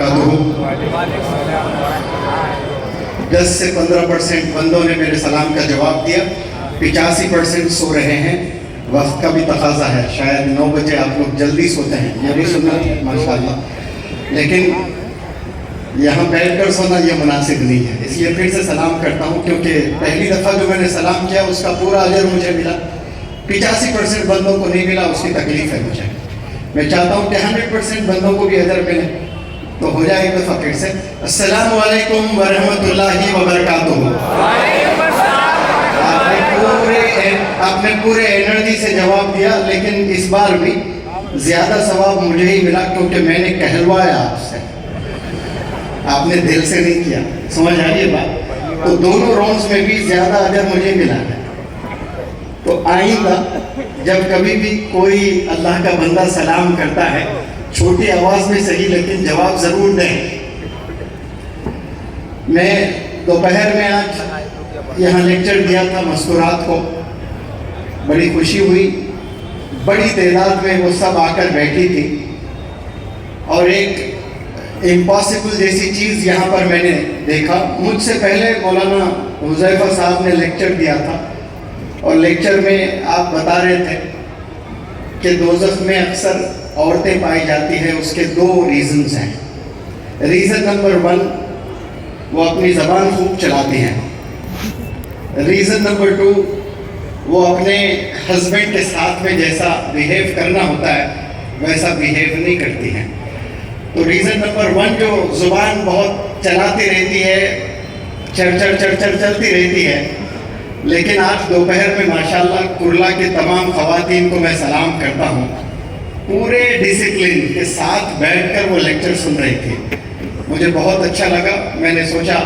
وبرکاتہ۔ 10 سے 15% بندوں نے میرے سلام کا جواب دیا، 85% سو رہے ہیں۔ وقت کا بھی تقاضا ہے، شاید 9 بجے آپ لوگ جلدی سوتے ہیں، یہ بھی سنت ہے ماشاءاللہ، لیکن یہاں بیٹھ کر سونا یہ مناسب نہیں ہے، اس لیے پھر سے سلام کرتا ہوں، کیونکہ پہلی دفعہ جو میں نے سلام کیا اس کا پورا اجر مجھے ملا، 85% بندوں کو نہیں ملا، اس کی تکلیف ہے مجھے۔ میں چاہتا ہوں کہ 100% بندوں کو بھی اجر ملے، تو ہو جائے ایک دفعہ پھر سے۔ السلام علیکم ورحمۃ اللہ وبرکاتہ۔ آپ نے پورے انرجی سے جواب دیا، لیکن اس بار بھی زیادہ ثواب مجھے ہی ملا، کیونکہ میں نے کہلوایا آپ سے، آپ نے دل سے نہیں کیا، سمجھ آئیے بات؟ تو دونوں راؤنڈز میں بھی زیادہ اجر مجھے ملا ہے۔ تو آئندہ جب کبھی بھی کوئی اللہ کا بندہ سلام کرتا ہے، چھوٹی آواز میں صحیح لیکن جواب ضرور دیں۔ میں دوپہر میں آج یہاں لیکچر دیا تھا مستورات کو، بڑی خوشی ہوئی، بڑی تعداد میں وہ سب آ کر بیٹھی تھی، اور ایک امپاسبل جیسی چیز یہاں پر میں نے دیکھا۔ مجھ سے پہلے مولانا حذیفہ صاحب نے لیکچر دیا تھا، اور لیکچر میں آپ بتا رہے تھے کہ دوزخ میں اکثر عورتیں پائی جاتی ہیں، اس کے 2 ریزنز ہیں۔ ریزن نمبر 1، وہ اپنی زبان خوب چلاتی ہیں۔ ریزن نمبر 2، وہ اپنے ہسبینڈ کے ساتھ میں جیسا بیہیو کرنا ہوتا ہے ویسا بیہیو نہیں کرتی ہیں۔ تو ریزن نمبر 1 جو زبان بہت چلاتی رہتی ہے، چلتی رہتی ہے، لیکن آج دوپہر میں ماشاءاللہ کرلا کی تمام خواتین کو میں سلام کرتا ہوں، پورے ڈسپلن کے ساتھ بیٹھ کر وہ لیکچر سن رہی تھی، مجھے بہت اچھا لگا۔ میں نے سوچا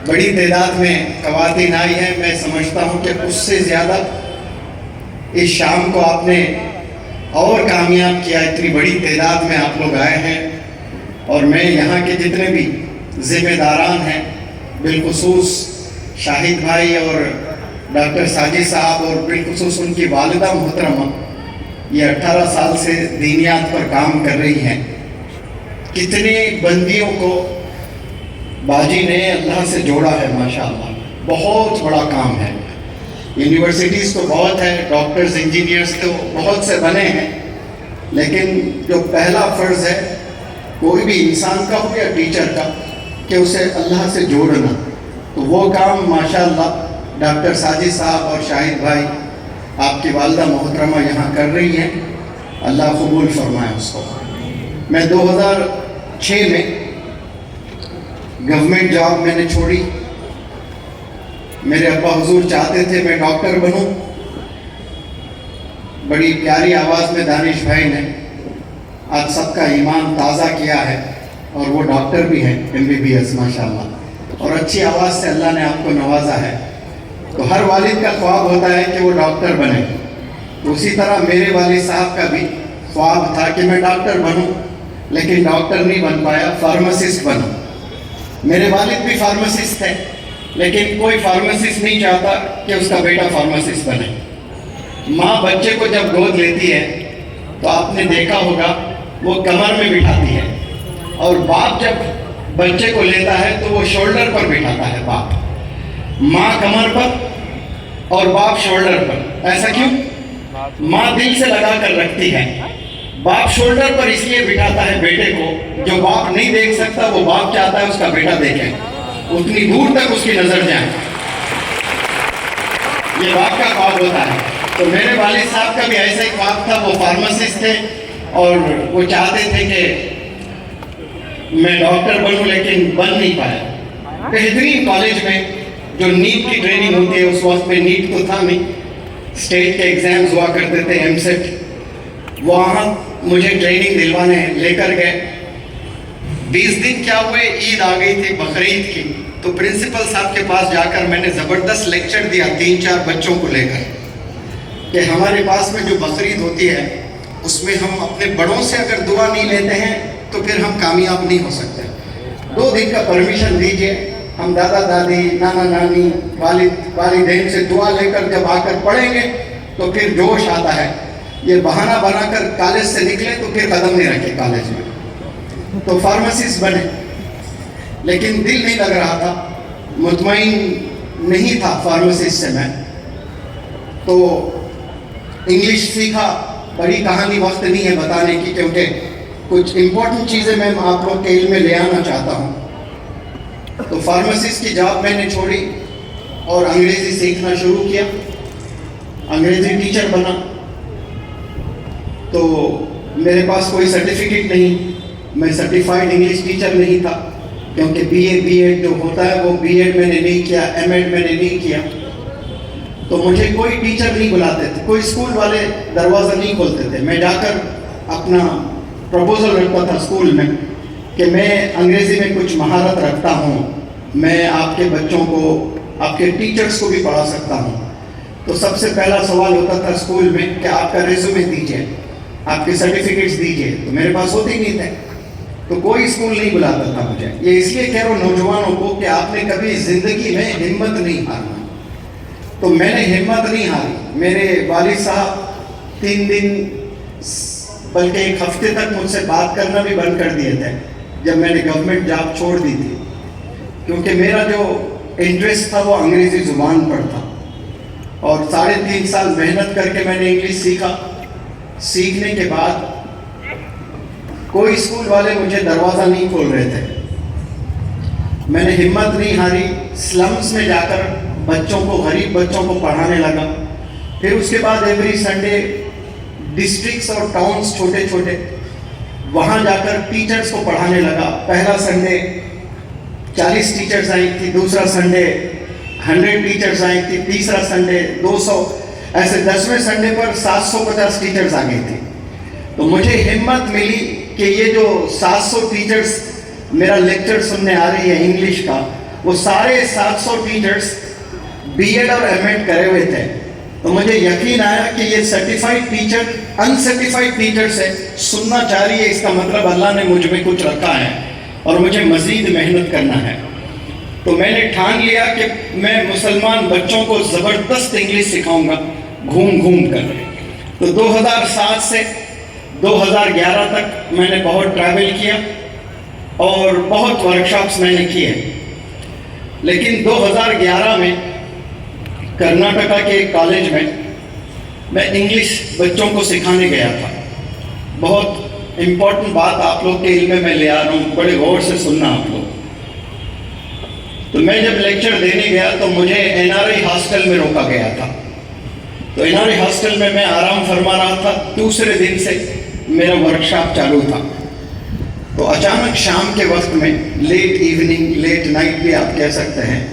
بڑی تعداد میں خواتین آئی ہیں، میں سمجھتا ہوں کہ اس سے زیادہ اس شام کو آپ نے اور کامیاب کیا، اتنی بڑی تعداد میں آپ لوگ آئے ہیں، اور میں یہاں کے جتنے بھی ذمہ داران ہیں، بالخصوص شاہد بھائی اور ڈاکٹر ساجد صاحب، اور بالخصوص ان کی والدہ محترمہ، یہ 18 سال سے دینیات پر کام کر رہی ہیں۔ کتنی بندیوں کو باجی نے اللہ سے جوڑا ہے ماشاءاللہ، بہت بڑا کام ہے۔ یونیورسٹیز تو بہت ہے، ڈاکٹرز انجینئرز تو بہت سے بنے ہیں، لیکن جو پہلا فرض ہے کوئی بھی انسان کا ہو یا ٹیچر کا، کہ اسے اللہ سے جوڑنا، تو وہ کام ماشاءاللہ ڈاکٹر ساجد صاحب اور شاہد بھائی، آپ کی والدہ محترمہ یہاں کر رہی ہیں، اللہ قبول فرمائے اس کو۔ میں 2006 میں گورنمنٹ جاب میں نے چھوڑی، میرے ابا حضور چاہتے تھے میں ڈاکٹر بنوں، بڑی پیاری آواز میں دانش بھائی نے آج سب کا ایمان تازہ کیا ہے، اور وہ ڈاکٹر بھی ہیں MBBS ماشاءاللہ، اور اچھی آواز سے اللہ نے آپ کو نوازا ہے۔ تو ہر والد کا خواب ہوتا ہے کہ وہ ڈاکٹر بنے، اسی طرح میرے والد صاحب کا بھی خواب تھا کہ میں ڈاکٹر بنوں، لیکن ڈاکٹر نہیں بن پایا، فارماسسٹ بنا۔ میرے والد بھی فارماسسٹ تھے، لیکن کوئی فارماسسٹ نہیں چاہتا کہ اس کا بیٹا فارماسسٹ بنے۔ ماں بچے کو جب گود لیتی ہے تو آپ نے دیکھا ہوگا وہ کمر میں بٹھاتی ہے، اور باپ جب بچے کو لیتا ہے تو وہ شولڈر پر بٹھاتا ہے، باپ، ماں کمر پر اور باپ شولڈر پر۔ ایسا کیوں؟ ماں دل سے لگا کر رکھتی ہے، باپ شولڈر پر اس لیے بٹھاتا ہے بیٹے کو، جو باپ نہیں دیکھ سکتا وہ باپ چاہتا ہے اس کا بیٹا دیکھے، اتنی دور تک اس کی نظر جائے، یہ باپ کا خواب ہوتا ہے۔ تو میرے والد صاحب کا بھی ایسا ہی خواب تھا، وہ فارماسسٹ تھے، اور وہ چاہتے تھے کہ میں ڈاکٹر بنوں، لیکن بن نہیں پایا۔ بہترین کالج میں جو نیٹ کی ٹریننگ ہوتی ہے، اس وقت میں نیٹ تو تھا نہیں، اسٹیٹ کے ایگزامز ہوا کرتے تھے، MSET، وہاں مجھے ٹریننگ دلوانے لے کر گئے۔ 20 دن کیا ہوئے، عید آ گئی تھی، بقرعید کی، تو پرنسپل صاحب کے پاس جا کر میں نے زبردست لیکچر دیا 3-4 بچوں کو لے کر، کہ ہمارے پاس میں جو بقرعید ہوتی ہے اس میں ہم اپنے بڑوں سے اگر دعا نہیں لیتے ہیں تو پھر ہم کامیاب نہیں ہو سکتے۔ 2 دن کا پرمیشن دیجئے، ہم دادا دادی، نانا نانی، والدین سے دعا لے کر جب آ کر پڑھیں گے تو پھر جوش آتا ہے۔ یہ بہانہ بنا کر کالج سے نکلے تو پھر قدم نہیں رکھے کالج میں۔ تو فارماسسٹ بنے، لیکن دل نہیں لگ رہا تھا، مطمئن نہیں تھا فارماسسٹ سے میں. تو انگلش سیکھا. بڑی کہانی وقت نہیں ہے بتانے کی، کیونکہ کچھ امپورٹنٹ چیزیں میں آپ لوگ کے علم میں لے آنا چاہتا ہوں. تو فارماسسٹ کی جاب میں نے چھوڑی اور انگریزی سیکھنا شروع کیا. انگریزی ٹیچر بنا. تو میرے پاس کوئی سرٹیفکیٹ نہیں، میں سرٹیفائڈ انگلش ٹیچر نہیں تھا، کیونکہ بی ایڈ جو ہوتا ہے وہ بی ایڈ میں نے نہیں کیا، ایم ایڈ میں نے نہیں کیا. تو مجھے کوئی ٹیچر نہیں بلاتے تھے، کوئی اسکول والے دروازہ نہیں کھولتے تھے. میں جا کر اپنا پروپوزل رکھتا تھا اسکول میں کہ میں انگریزی میں کچھ مہارت رکھتا ہوں، میں آپ کے بچوں کو، آپ کے ٹیچرز کو بھی پڑھا سکتا ہوں. تو سب سے پہلا سوال ہوتا تھا اسکول میں کہ آپ کا ریزیومے دیجیے، آپ کے سرٹیفکیٹس دیجیے. تو میرے پاس ہوتے ہی نہیں تھے، تو کوئی اسکول نہیں بلاتا تھا مجھے. یہ اس لیے کہہ رہا ہوں نوجوانوں کو کہ آپ نے کبھی زندگی میں ہمت نہیں ہارنا. تو میں نے ہمت نہیں ہاری. میرے والد صاحب 3 دن بلکہ 1 ہفتے تک مجھ سے بات کرنا بھی بند کر دیے تھے جب میں نے گورنمنٹ جاب چھوڑ دی تھی، کیونکہ میرا جو انٹرسٹ تھا وہ انگریزی زبان پر تھا. اور 3.5 سال محنت کر کے میں نے انگلش سیکھا. سیکھنے کے بعد کوئی اسکول والے مجھے دروازہ نہیں کھول رہے تھے. میں نے ہمت نہیں ہاری. سلمز میں جا کر بچوں کو، غریب بچوں کو پڑھانے لگا. پھر اس کے بعد ایوری سنڈے ڈسٹرکٹس اور ٹاؤنز چھوٹے چھوٹے، وہاں جا کر ٹیچرز کو پڑھانے لگا. پہلا سنڈے 40 ٹیچرز آئی تھی، دوسرا سنڈے 100 ٹیچرز آئی تھی، تیسرا سنڈے 200، ایسے 10ویں سنڈے پر 750 ٹیچرز آ گئی تھی. تو مجھے ہمت ملی کہ یہ جو 700 ٹیچرز میرا لیکچر سننے آ رہی ہے انگلش کا، وہ سارے 700 ٹیچرز بی ایڈ اور ایم ایڈ کرے ہوئے تھے. تو مجھے یقین آیا کہ یہ سرٹیفائڈ ٹیچر انسرٹیفائڈ ٹیچر سے سننا چاہ رہی ہے، اس کا مطلب اللہ نے مجھ میں کچھ رکھا ہے اور مجھے مزید محنت کرنا ہے. تو میں نے ٹھان لیا کہ میں مسلمان بچوں کو زبردست انگلش سکھاؤں گا گھوم گھوم کر. تو 2007 سے 2011 تک میں نے بہت ٹریول کیا اور بہت ورکشاپس میں نے کیے. لیکن 2011 میں کرناٹکا کے ایک کالج میں انگلش بچوں کو سکھانے گیا تھا. بہت امپورٹنٹ بات آپ لوگ کے علم میں لے آ رہا ہوں، بڑے غور سے سننا آپ لوگ. تو میں جب لیکچر دینے گیا تو مجھے NRI ہاسٹل میں روکا گیا تھا. تو NRI ہاسٹل میں آرام فرما رہا تھا. دوسرے دن سے میرا ورکشاپ چالو تھا. تو اچانک شام کے وقت میں، لیٹ ایوننگ، لیٹ نائٹ بھی آپ کہہ سکتے ہیں،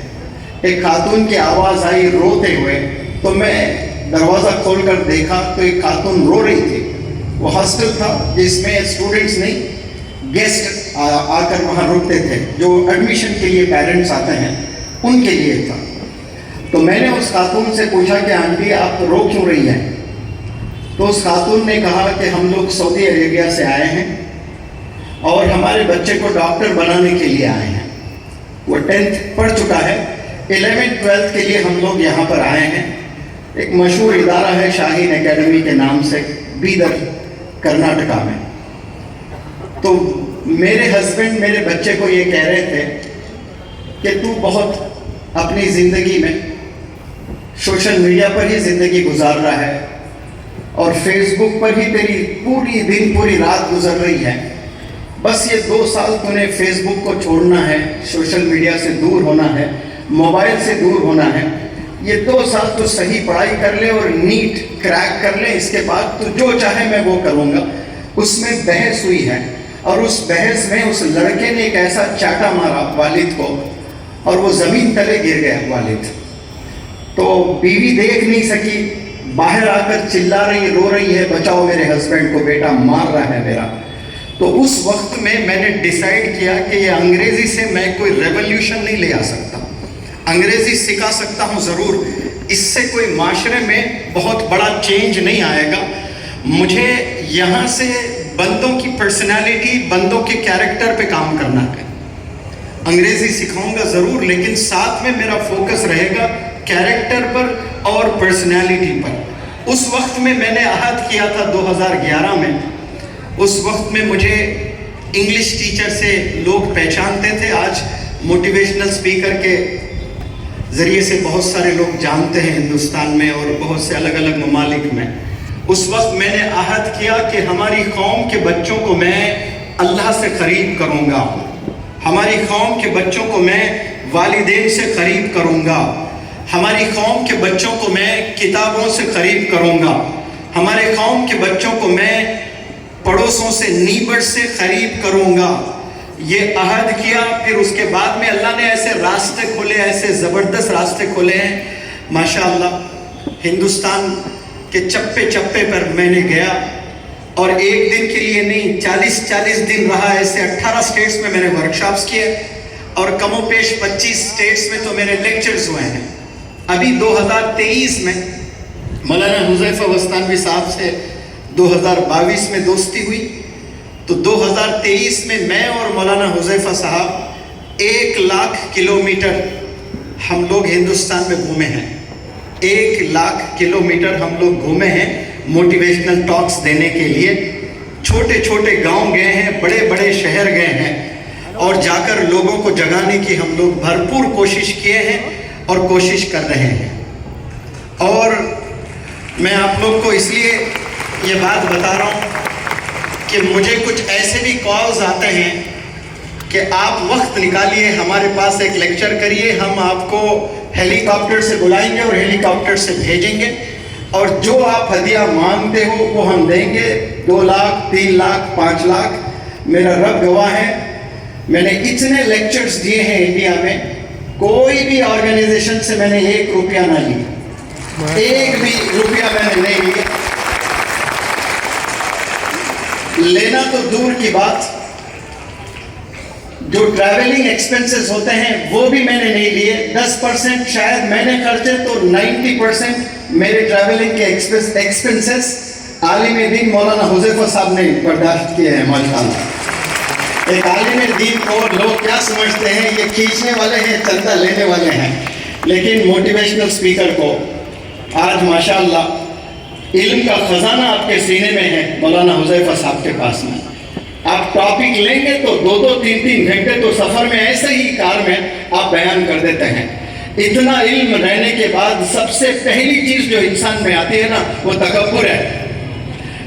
ایک خاتون کی آواز آئی روتے ہوئے. تو میں دروازہ کھول کر دیکھا تو ایک خاتون رو رہی تھی. وہ ہاسٹل تھا جس میں اسٹوڈنٹس نہیں، گیسٹ آ کر وہاں رکتے تھے، جو ایڈمیشن کے لیے پیرنٹس آتے ہیں ان کے لیے تھا. تو میں نے اس خاتون سے پوچھا کہ آنٹی آپ رو کیوں رہی ہیں؟ تو اس خاتون نے کہا کہ ہم لوگ سعودی عربیہ سے آئے ہیں اور ہمارے بچے کو ڈاکٹر بنانے کے لیے آئے ہیں. وہ 10th پڑھ چکا ہے، 11th 12th کے لیے ہم لوگ یہاں پر آئے ہیں. ایک مشہور ادارہ ہے شاہین اکیڈمی کے نام سے، بیدر کرناٹکا میں. تو میرے ہسبینڈ میرے بچے کو یہ کہہ رہے تھے کہ تو بہت اپنی زندگی میں سوشل میڈیا پر ہی زندگی گزار رہا ہے اور فیس بک پر ہی تیری پوری دن پوری رات گزر رہی ہے. بس یہ 2 سال تو نے فیس بک کو چھوڑنا ہے، سوشل میڈیا سے دور ہونا ہے، موبائل سے دور ہونا ہے. یہ 2 سال تو صحیح پڑھائی کر لے اور نیٹ کریک کر لے، اس کے بعد تو جو چاہے میں وہ کروں گا. اس میں بحث ہوئی ہے اور اس بحث میں اس لڑکے نے ایک ایسا چاٹا مارا والد کو اور وہ زمین تلے گر گیا والد. تو بیوی دیکھ نہیں سکی، باہر آ کر چلا رہی، رو رہی ہے، بچاؤ میرے ہسبینڈ کو، بیٹا مار رہا ہے میرا. تو اس وقت میں نے ڈیسائیڈ کیا کہ یہ انگریزی سے میں کوئی ریولیوشن نہیں لے آ سکتا. انگریزی سکھا سکتا ہوں ضرور، اس سے کوئی معاشرے میں بہت بڑا چینج نہیں آئے گا. مجھے یہاں سے بندوں کی پرسنالٹی، بندوں کے کیریکٹر پہ کام کرنا ہے. انگریزی سکھاؤں گا ضرور، لیکن ساتھ میں میرا فوکس رہے گا کیریکٹر پر اور پرسنالٹی پر. اس وقت میں نے عہد کیا تھا 2011 میں، اس وقت میں مجھے انگلش ٹیچر سے لوگ پہچانتے تھے، آج موٹیویشنل اسپیکر کے ذریعے سے بہت سارے لوگ جانتے ہیں ہندوستان میں اور بہت سے الگ الگ ممالک میں۔ اس وقت میں نے عہد کیا کہ ہماری قوم کے بچوں کو میں اللہ سے قریب کروں گا، ہماری قوم کے بچوں کو میں والدین سے قریب کروں گا، ہماری قوم کے بچوں کو میں کتابوں سے قریب کروں گا، ہمارے قوم کے بچوں کو میں پڑوسوں سے نیبر سے قریب کروں گا۔ یہ عہد کیا، پھر اس کے بعد میں اللہ نے ایسے راستے کھولے، ایسے زبردست راستے کھولے ہیں ماشاءاللہ۔ ہندوستان کے چپے چپے پر میں نے گیا، اور ایک دن کے لیے نہیں، 40 دن رہا ایسے 18 اسٹیٹس میں میں نے ورکشاپس کیے، اور کم و بیش 25 اسٹیٹس میں تو میرے لیکچرز ہوئے ہیں۔ ابھی 2023 میں مولانا حذیفہ وستانوی صاحب سے 2022 میں دوستی ہوئی، تو 2023 میں میں اور مولانا حذیفہ صاحب 1,00,000 کلومیٹر ہم لوگ ہندوستان میں گھومے ہیں، 1,00,000 کلومیٹر ہم لوگ گھومے ہیں موٹیویشنل ٹاکس دینے کے لیے۔ چھوٹے چھوٹے گاؤں گئے ہیں، بڑے بڑے شہر گئے ہیں، اور جا کر لوگوں کو جگانے کی ہم لوگ بھرپور کوشش کیے ہیں اور کوشش کر رہے ہیں۔ اور میں آپ لوگ کو اس لیے یہ بات بتا رہا ہوں کہ مجھے کچھ ایسے بھی کالز آتے ہیں کہ آپ وقت نکالیے، ہمارے پاس ایک لیکچر کریے، ہم آپ کو ہیلی کاپٹر سے بلائیں گے اور ہیلی کاپٹر سے بھیجیں گے، اور جو آپ ہدیہ مانگتے ہو وہ ہم دیں گے، 2 لاکھ 3 لاکھ 5 لاکھ۔ میرا رب گواہ ہے، میں نے اتنے لیکچرز دیے ہیں انڈیا میں، کوئی بھی آرگنائزیشن سے میں نے 1 روپیہ نہ لیا، 1 بھی روپیہ میں نے نہیں لیا، لینا تو دور کی بات، جو ٹریولنگ ایکسپنسز ہوتے ہیں وہ بھی میں نے نہیں لیے۔ 10% شاید میں نے خرچے، تو 90% میرے ٹریولنگ کے ایکسپنسز عالم دین مولانا حذیفہ صاحب نے برداشت کیے ہیں ماشاءاللہ۔ ایک عالم دین کو لوگ کیا سمجھتے ہیں، یہ کھینچنے والے ہیں، چندہ لینے والے ہیں، لیکن موٹیویشنل اسپیکر کو آج ماشاءاللہ علم کا خزانہ آپ کے سینے میں ہے، مولانا حذیفہ صاحب کے پاس میں۔ آپ ٹاپک لیں گے تو 2 3 گھنٹے تو سفر میں ایسے ہی کار میں آپ بیان کر دیتے ہیں۔ اتنا علم رہنے کے بعد سب سے پہلی چیز جو انسان میں آتی ہے نا، وہ تکبر ہے۔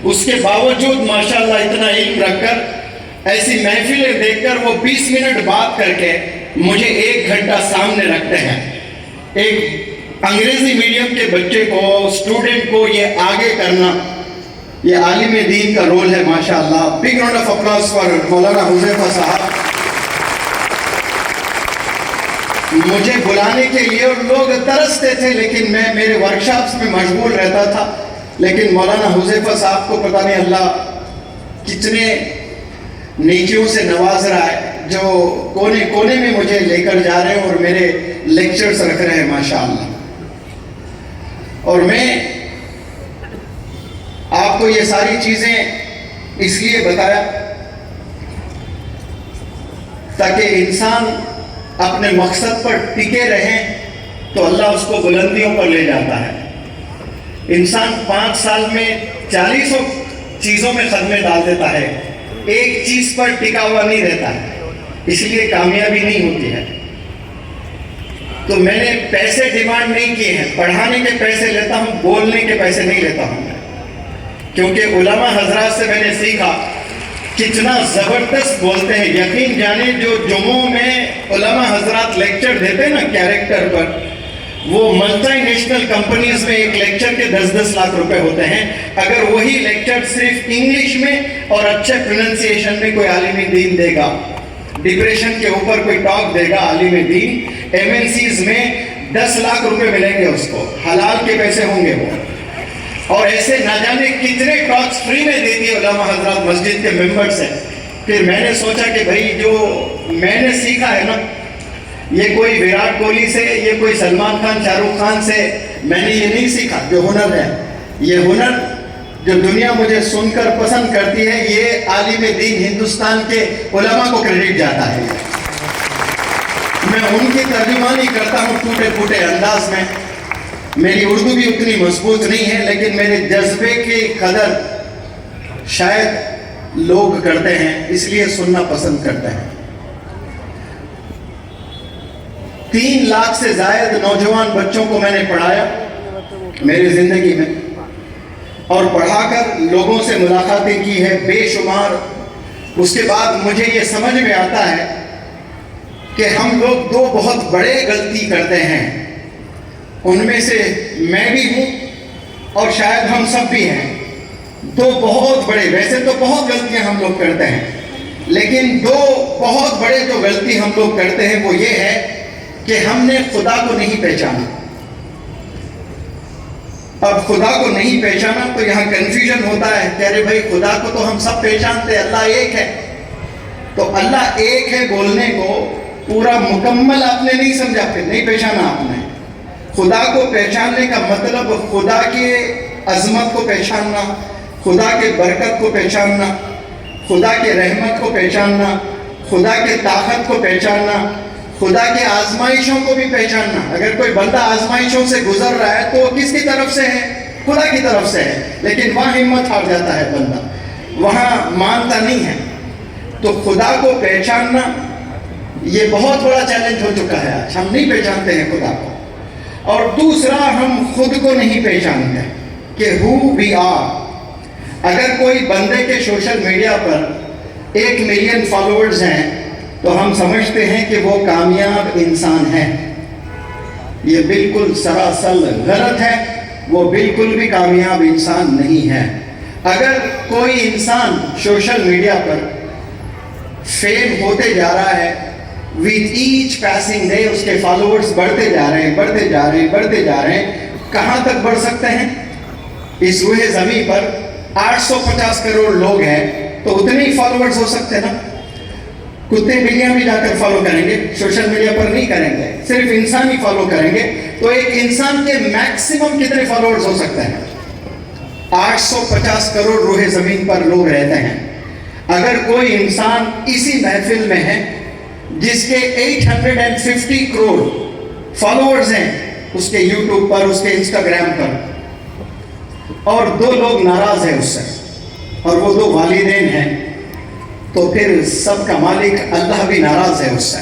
اس کے باوجود ماشاءاللہ اتنا علم رکھ کر، ایسی محفلیں دیکھ کر وہ 20 منٹ بات کر کے مجھے 1 گھنٹہ سامنے رکھتے ہیں۔ ایک انگریزی میڈیم کے بچے کو، اسٹوڈنٹ کو یہ آگے کرنا، یہ عالم دین کا رول ہے ماشاءاللہ۔ Big round of applause for مولانا حذیفہ صاحب۔ مجھے بلانے کے لیے اور لوگ ترستے تھے، لیکن میں میرے ورکشاپس میں مشغول رہتا تھا، لیکن مولانا حذیفہ صاحب کو پتہ نہیں اللہ کتنے نیکیوں سے نواز رہا ہے، جو کونے کونے میں مجھے لے کر جا رہے ہیں اور میرے لیکچرز رکھ رہے ہیں ماشاءاللہ۔ اور میں آپ کو یہ ساری چیزیں اس لیے بتایا تاکہ انسان اپنے مقصد پر ٹکے رہے، تو اللہ اس کو بلندیوں پر لے جاتا ہے۔ انسان 5 سال میں 40 چیزوں میں قدمیں ڈال دیتا ہے، ایک چیز پر ٹکا ہوا نہیں رہتا ہے، اس لیے کامیابی نہیں ہوتی ہے۔ تو میں نے پیسے ڈیمانڈ نہیں کیے ہیں، پڑھانے کے پیسے لیتا ہوں، بولنے کے پیسے نہیں لیتا ہوں، کیونکہ علماء حضرات سے میں نے سیکھا کتنا زبردست بولتے ہیں۔ یقین جانے جو جمعوں میں علماء حضرات لیکچر دیتے ہیں نا کیریکٹر پر، وہ ملٹی نیشنل کمپنیز میں ایک لیکچر کے 10-10 لاکھ روپے ہوتے ہیں۔ اگر وہی لیکچر صرف انگلش میں اور اچھے پروننسیشن میں کوئی عالم دین دے گا، ڈپریشن کے اوپر کوئی ٹاک دے گا عالم دین، MNCs میں 10 لاکھ روپے ملیں گے اس کو، حلال کے پیسے ہوں گے وہ۔ اور ایسے نہ جانے کتنے ٹاکس فری میں دے دیے علماء حضرات مسجد کے ممبر سے۔ پھر میں نے سوچا کہ بھائی جو میں نے سیکھا ہے نا، یہ کوئی وراٹ کوہلی سے، یہ کوئی سلمان خان شاہ رخ خان سے میں نے یہ نہیں سیکھا۔ جو ہنر ہے، یہ ہنر جو دنیا مجھے سن کر پسند کرتی ہے، یہ عالم دین ہندوستان کے علماء کو کریڈٹ جاتا ہے۔ میں ان کی ترجمانی کرتا ہوں ٹوٹے پھوٹے انداز میں، میری اردو بھی اتنی مضبوط نہیں ہے، لیکن میرے جذبے کی قدر شاید لوگ کرتے ہیں، اس لیے سننا پسند کرتے ہیں۔ 3 لاکھ سے زائد نوجوان بچوں کو میں نے پڑھایا میری زندگی میں، اور پڑھا کر لوگوں سے ملاقاتیں کی ہے بے شمار۔ اس کے بعد مجھے یہ سمجھ میں آتا ہے کہ ہم لوگ 2 بہت بڑے غلطی کرتے ہیں، ان میں سے میں بھی ہوں اور شاید ہم سب بھی ہیں۔ 2 بہت بڑے، ویسے تو بہت غلطیاں ہم لوگ کرتے ہیں، لیکن 2 بہت بڑے جو غلطی ہم لوگ کرتے ہیں وہ یہ ہے کہ ہم نے خدا کو نہیں پہچانا۔ اب خدا کو نہیں پہچانا تو یہاں کنفیوژن ہوتا ہے کہ ارے بھائی خدا کو تو ہم سب پہچانتے ہیں، اللہ ایک ہے۔ تو اللہ ایک ہے بولنے کو پورا مکمل آپ نے نہیں سمجھا، پھر نہیں پہچانا آپ نے۔ خدا کو پہچاننے کا مطلب خدا کے عظمت کو پہچاننا، خدا کے برکت کو پہچاننا، خدا کے رحمت کو پہچاننا، خدا کے طاقت کو پہچاننا، خدا کے آزمائشوں کو بھی پہچاننا۔ اگر کوئی بندہ آزمائشوں سے گزر رہا ہے تو وہ کس کی طرف سے ہے؟ خدا کی طرف سے ہے، لیکن وہاں ہمت ہار جاتا ہے بندہ، وہاں مانتا نہیں ہے۔ تو خدا کو پہچاننا یہ بہت بڑا چیلنج ہو چکا ہے، آج ہم نہیں پہچانتے ہیں خدا کو۔ اور دوسرا، ہم خود کو نہیں پہچانتے کہ who we are۔ اگر کوئی بندے کے سوشل میڈیا پر 1 ملین فالوورز ہیں تو ہم سمجھتے ہیں کہ وہ کامیاب انسان ہے۔ یہ بالکل سراسر غلط ہے، وہ بالکل بھی کامیاب انسان نہیں ہے۔ اگر کوئی انسان سوشل میڈیا پر فیم ہوتے جا رہا ہے، with each passing day اس کے فالوورز بڑھتے جا رہے ہیں، بڑھتے جا رہے ہیں، بڑھتے جا رہے ہیں، کہاں تک بڑھ سکتے ہیں؟ اس روئے زمین پر 850 کروڑ لوگ ہیں تو اتنے ہی فالوورز ہو سکتے ہیں نا۔ کتے بلیاں بھی جا کر فالو کریں گے، سوشل میڈیا پر نہیں کریں گے، صرف انسان ہی فالو کریں گے۔ تو ایک انسان کے میکسیمم کتنے فالوورز ہو سکتے ہیں؟ 850 کروڑ روئے زمین پر لوگ رہتے ہیں۔ اگر کوئی انسان اسی محفل میں ہے جس کے 850 کروڑ فالوورز ہیں، اس کے یوٹیوب پر، اس کے انسٹاگرام پر، اور 2 لوگ ناراض ہیں اس سے، اور وہ 2 والدین ہیں، تو پھر سب کا مالک اللہ بھی ناراض ہے اس سے۔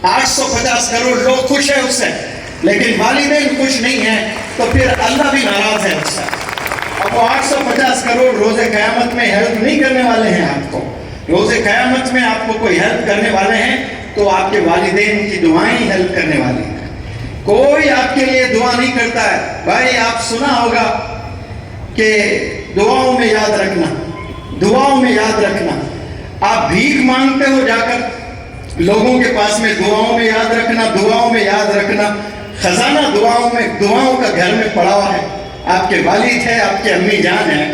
850 کروڑ لوگ خوش ہیں اس سے، لیکن والدین خوش نہیں ہیں، تو پھر اللہ بھی ناراض ہے اس سے۔ اب وہ 850 کروڑ روز قیامت میں ہیلپ نہیں کرنے والے ہیں آپ کو۔ روز قیامت میں آپ کو کوئی ہیلپ کرنے والے ہیں تو آپ کے والدین کی دعائیں ہی ہیلپ کرنے والی ہیں۔ کوئی آپ کے لیے دعا نہیں کرتا ہے۔ بھائی آپ سنا ہوگا کہ دعاؤں میں یاد رکھنا، دعاؤں میں یاد رکھنا۔ آپ بھیک مانگتے ہو جا کر لوگوں کے پاس میں، دعاؤں میں یاد رکھنا، دعاؤں میں یاد رکھنا۔ خزانہ دعاؤں میں، دعاؤں کا گھر میں پڑا ہوا ہے۔ آپ کے والد ہیں، آپ کے امی جان ہیں،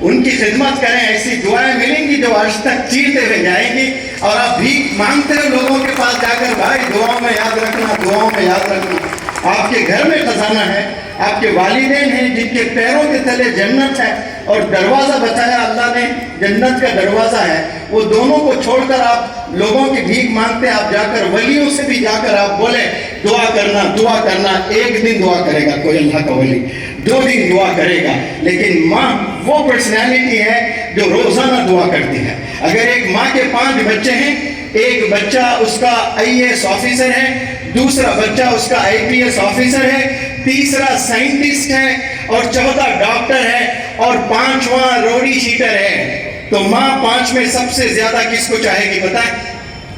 ان کی خدمت کریں، ایسی دعائیں ملیں گی جو آج تک چیرتے ہوئے جائیں گی۔ اور آپ بھیک مانگتے ہو لوگوں کے پاس جا کر، بھائی دعاؤں میں یاد رکھنا، دعاؤں میں یاد رکھنا۔ آپ کے گھر میں خزانہ ہے، آپ کے والدین ہیں جن کے پیروں کے تلے جنت ہے، اور دروازہ بتایا اللہ نے، جنت کا دروازہ ہے۔ وہ دونوں کو چھوڑ کر آپ لوگوں کی بھیک مانگتے، آپ جا کر ولیوں سے بھی جا کر آپ بولیں دعا کرنا، دعا کرنا۔ 1 دن دعا کرے گا کوئی اللہ کا ولی، 2 دن دعا کرے گا، لیکن ماں وہ پرسنالٹی ہے جو روزانہ دعا کرتی ہے۔ اگر ایک ماں کے 5 بچے ہیں، ایک بچہ اس کا IAS آفیسر ہے، دوسرا بچہ اس کا IPS آفیسر ہے، تیسرا سائنٹسٹ ہے، اور چوتھا ڈاکٹر ہے، اور 5واں روڈی شیٹر ہے، تو ماں 5 میں سب سے زیادہ کس کو چاہے گی بتائیں؟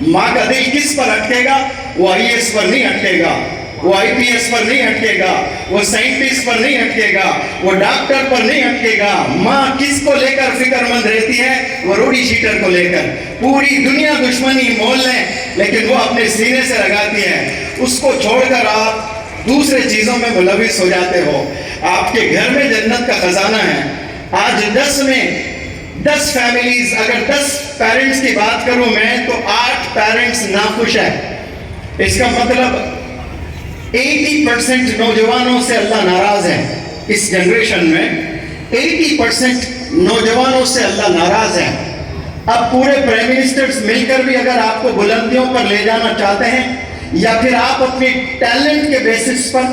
ماں کا دل کس پر اٹکے گا؟ وہ IAS پر نہیں اٹکے گا، وہ IPS پر نہیں اٹکے گا، وہ سائنٹسٹ پر نہیں اٹکے گا، وہ ڈاکٹر پر نہیں اٹکے گا۔ ماں کس کو لے کر فکر مند رہتی ہے؟ وہ روڈی شیٹر کو لے کر۔ پوری دنیا دشمنی مول لیں لیکن وہ اپنے سینے سے لگاتی ہے۔ اس کو چھوڑ کر آپ دوسرے چیزوں میں ملوث ہو جاتے ہو۔ آپ کے گھر میں جنت کا خزانہ ہے۔ آج 10 فیملیز، اگر 10 پیرنٹس کی بات کروں میں تو 8 پیرنٹس ناخوش ہیں۔ اس کا مطلب 80% نوجوانوں سے اللہ ناراض ہے۔ اس جنریشن میں 80% نوجوانوں سے اللہ ناراض ہے۔ اب پورے پرائم منسٹرز مل کر بھی اگر آپ کو بلندیوں پر لے جانا چاہتے ہیں، یا پھر آپ اپنے ٹیلنٹ کے بیسس پر،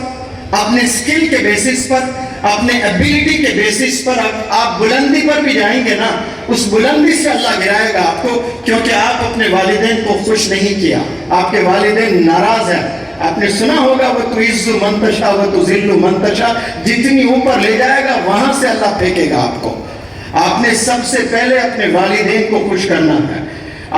اپنے سکل کے بیسس پر اپنے ایبیلٹی کے بیسس پر آپ بلندی پر بھی جائیں گے نا، اس بلندی سے اللہ گرائے گا آپ کو، کیونکہ آپ اپنے والدین کو خوش نہیں کیا، آپ کے والدین ناراض ہیں۔ آپ نے سنا ہوگا وَتُعِزُّ مَن تَشَاءُ وَتُذِلُّ مَن تَشَاءُ، جتنی اوپر لے جائے گا وہاں سے اللہ پھینکے گا آپ کو۔ آپ نے سب سے پہلے اپنے والدین کو خوش کرنا ہے۔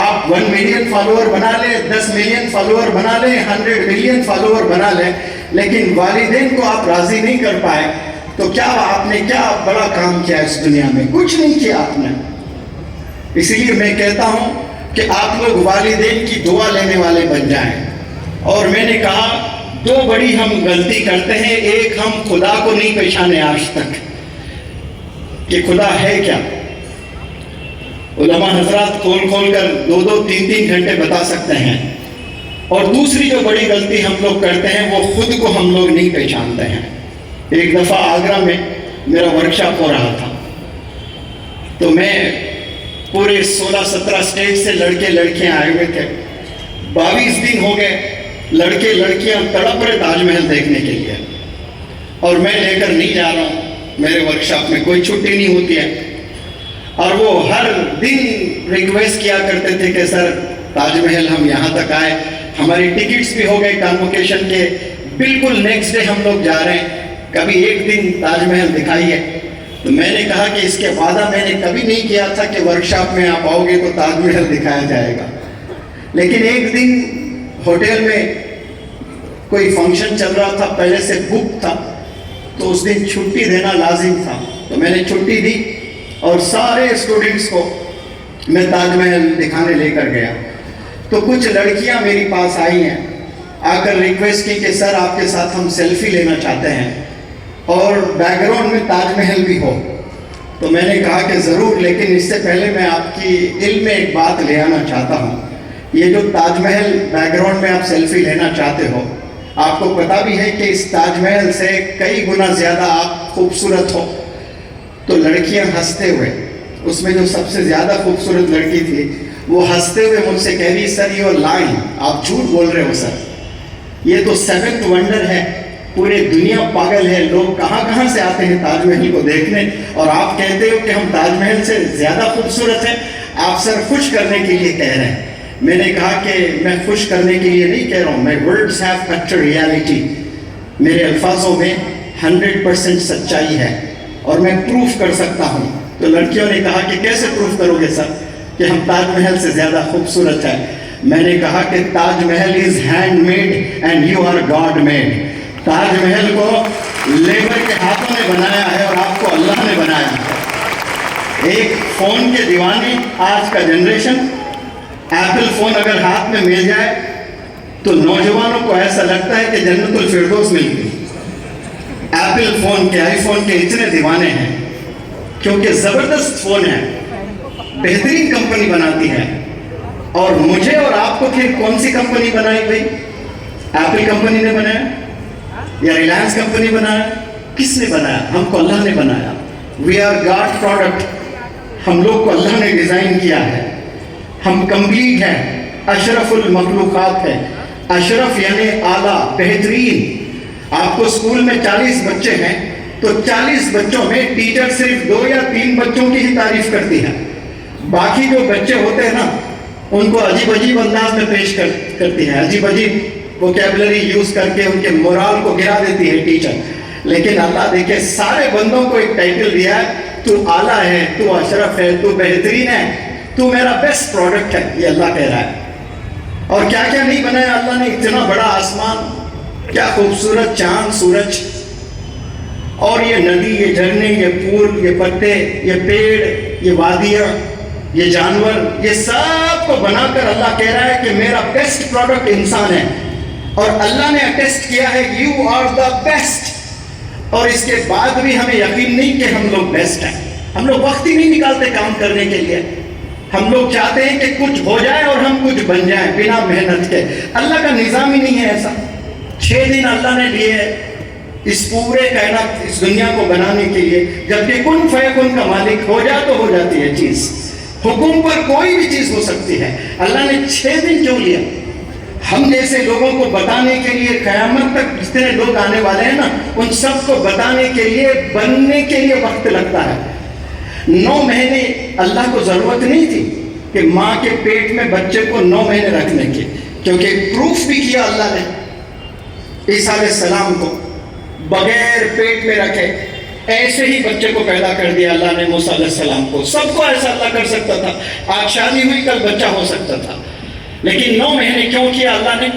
آپ 1 ملین فالوور بنا لیں، 10 ملین فالوور بنا لیں، 100 ملین فالوور بنا لیں، لیکن والدین کو آپ راضی نہیں کر پائے تو کیا آپ نے کیا بڑا کام کیا اس دنیا میں؟ کچھ نہیں کیا آپ نے۔ اس لیے میں کہتا ہوں کہ آپ لوگ والدین کی دعا لینے والے بن جائیں۔ اور میں نے کہا 2 بڑی ہم غلطی کرتے ہیں، ایک ہم خدا کو نہیں پہچانے آج تک کہ خدا ہے کیا۔ علماء حضرات کھول کر 2-2 3-3 گھنٹے بتا سکتے ہیں۔ اور دوسری جو بڑی غلطی ہم لوگ کرتے ہیں وہ خود کو ہم لوگ نہیں پہچانتے ہیں۔ ایک دفعہ آگرہ میں میرا ورکشاپ ہو رہا تھا، تو میں پورے 16-17 اسٹیٹ سے لڑکے لڑکیاں آئے ہوئے تھے۔ 22 دن ہو گئے، لڑکے لڑکیاں تڑپ رہے تاج محل دیکھنے کے لیے، اور میں لے کر نہیں جا رہا ہوں۔ میرے ورکشاپ میں کوئی چھٹی نہیں ہوتی ہے، اور وہ ہر دن ریکویسٹ کیا کرتے تھے کہ سر تاج محل ہم یہاں تک آئے، ہماری ٹکٹس بھی ہو گئے کانوکیشن کے، بالکل نیکسٹ ڈے ہم لوگ جا رہے ہیں، کبھی ایک دن تاج محل دکھائیے۔ تو میں نے کہا کہ اس کے وعدہ میں نے کبھی نہیں کیا تھا کہ ورکشاپ میں آپ آؤ گے تو تاج محل دکھایا جائے گا، لیکن ایک دن ہوٹل میں کوئی فنکشن چل رہا تھا، پہلے سے بک تھا، تو اس دن چھٹی دینا لازم تھا، تو میں نے چھٹی دی اور سارے اسٹوڈنٹس کو میں تاج محل دکھانے لے کر گیا۔ تو کچھ لڑکیاں میری پاس آئی ہیں، آ کر ریکویسٹ کی کہ سر آپ کے ساتھ ہم سیلفی لینا چاہتے ہیں اور بیک گراؤنڈ میں تاج محل بھی ہو۔ تو میں نے کہا کہ ضرور، لیکن اس سے پہلے میں آپ کی علم میں ایک بات لے آنا چاہتا ہوں۔ یہ جو تاج محل بیک گراؤنڈ میں آپ سیلفی لینا چاہتے ہو، آپ کو پتا بھی ہے کہ اس تاج محل سے کئی گنا زیادہ آپ خوبصورت ہو۔ تو لڑکیاں ہنستے ہوئے، اس میں جو سب سے زیادہ خوبصورت لڑکی تھی وہ ہنستے ہوئے مجھ سے کہہ رہی سر یو آر لائنگ، آپ جھوٹ بول رہے ہو سر، یہ تو 7th ونڈر ہے، پورے دنیا پاگل ہے، لوگ کہاں کہاں سے آتے ہیں تاج محل کو دیکھنے، اور آپ کہتے ہو کہ ہم تاج محل سے زیادہ خوبصورت ہیں، آپ سر خوش کرنے کے لیے کہہ رہے ہیں۔ میں نے کہا کہ میں خوش کرنے کے لیے نہیں کہہ رہا ہوں، my words have touched reality، میرے الفاظوں میں 100% سچائی ہے اور میں پروف کر سکتا ہوں۔ تو لڑکیوں نے کہا کہ کیسے پروف کرو گے سر کہ ہم تاج محل سے زیادہ خوبصورت ہیں؟ میں نے کہا کہ Taj Mahal is hand made and you are god made, Taj Mahal کو لیبر کے ہاتھوں نے بنایا ہے اور آپ کو اللہ نے بنایا ہے۔ ایک فون کے دیوانے آج کا جنریشن، ایپل فون اگر ہاتھ میں مل جائے تو نوجوانوں کو ایسا لگتا ہے کہ جنت الفردوس مل گئی۔ ایپل فون کے، آئی فون کے اتنے دیوانے ہیں کیونکہ زبردست فون ہے، بہترین کمپنی بناتی ہے۔ اور مجھے اور آپ کو پھر کون سی کمپنی بنائی بھائی؟ ایپل کمپنی نے بنایا یا ریلائنس کمپنی بنایا؟ کس نے بنایا؟ ہم کو اللہ نے بنایا۔ وی آر گاڈ پروڈکٹ، ہم لوگ کو اللہ نے ڈیزائن کیا ہے، ہم کمپلیٹ ہیں، اشرف المخلوقات ہے۔ اشرف یعنی اعلیٰ، بہترین۔ آپ کو اسکول میں 40 بچے ہیں تو 40 بچوں میں ٹیچر صرف 2 یا 3 بچوں کی ہی تعریف کرتی ہے، باقی جو بچے ہوتے ہیں نا ان کو عجیب عجیب انداز میں پیش کرتی ہے، عجیب عجیب ووکیبلری یوز کر کے ان کے مورال کو گرا دیتی ہے ٹیچر۔ لیکن اللہ دیکھے سارے بندوں کو ایک ٹائٹل دیا ہے، تو اعلیٰ ہے، تو اشرف ہے، تو بہترین ہے، تو میرا بیسٹ پروڈکٹ ہے، یہ اللہ کہہ رہا ہے۔ اور کیا کیا نہیں بنایا اللہ نے، اتنا بڑا آسمان، کیا خوبصورت چاند سورج، اور یہ ندی، یہ جھرنے، یہ پھول، یہ پتے، یہ پیڑ، یہ وادیاں، یہ جانور، یہ سب کو بنا کر اللہ کہہ رہا ہے کہ میرا بیسٹ پروڈکٹ انسان ہے، اور اللہ نے اٹیسٹ کیا ہے یو آر دا بیسٹ۔ اور اس کے بعد بھی ہمیں یقین نہیں کہ ہم لوگ بیسٹ ہیں، ہم لوگ وقت ہی نہیں نکالتے کام کرنے کے لیے۔ ہم لوگ چاہتے ہیں کہ کچھ ہو جائے اور ہم کچھ بن جائیں بنا محنت کے۔ اللہ کا نظام ہی نہیں ہے ایسا۔ 6 دن اللہ نے لیے اس پورے کائنات، اس دنیا کو بنانے کے لیے، جبکہ کن فیکن کا مالک ہو جائے تو ہو جاتی ہے چیز، حکم پر کوئی بھی چیز ہو سکتی ہے۔ اللہ نے 6 دن کیوں لیا؟ ہم جیسے لوگوں کو بتانے کے لیے قیامت تک جتنے لوگ آنے والے ہیں نا، ان سب کو بتانے کے لیے، بننے کے لیے وقت لگتا ہے۔ 9 مہینے اللہ کو ضرورت نہیں تھی کہ ماں کے پیٹ میں بچے کو 9 مہینے رکھنے کی، کیونکہ پروف بھی کیا اللہ نے عیسیٰ علیہ السلام کو بغیر پیٹ میں رکھے ایسے ہی بچے کو پیدا کر دیا اللہ نے موسیٰ علیہ السلام کو۔ سب کو ایسا اللہ کر سکتا تھا، آج شادی ہوئی کل بچہ ہو سکتا تھا، لیکن 9 مہینے کیوں کیا اللہ نے؟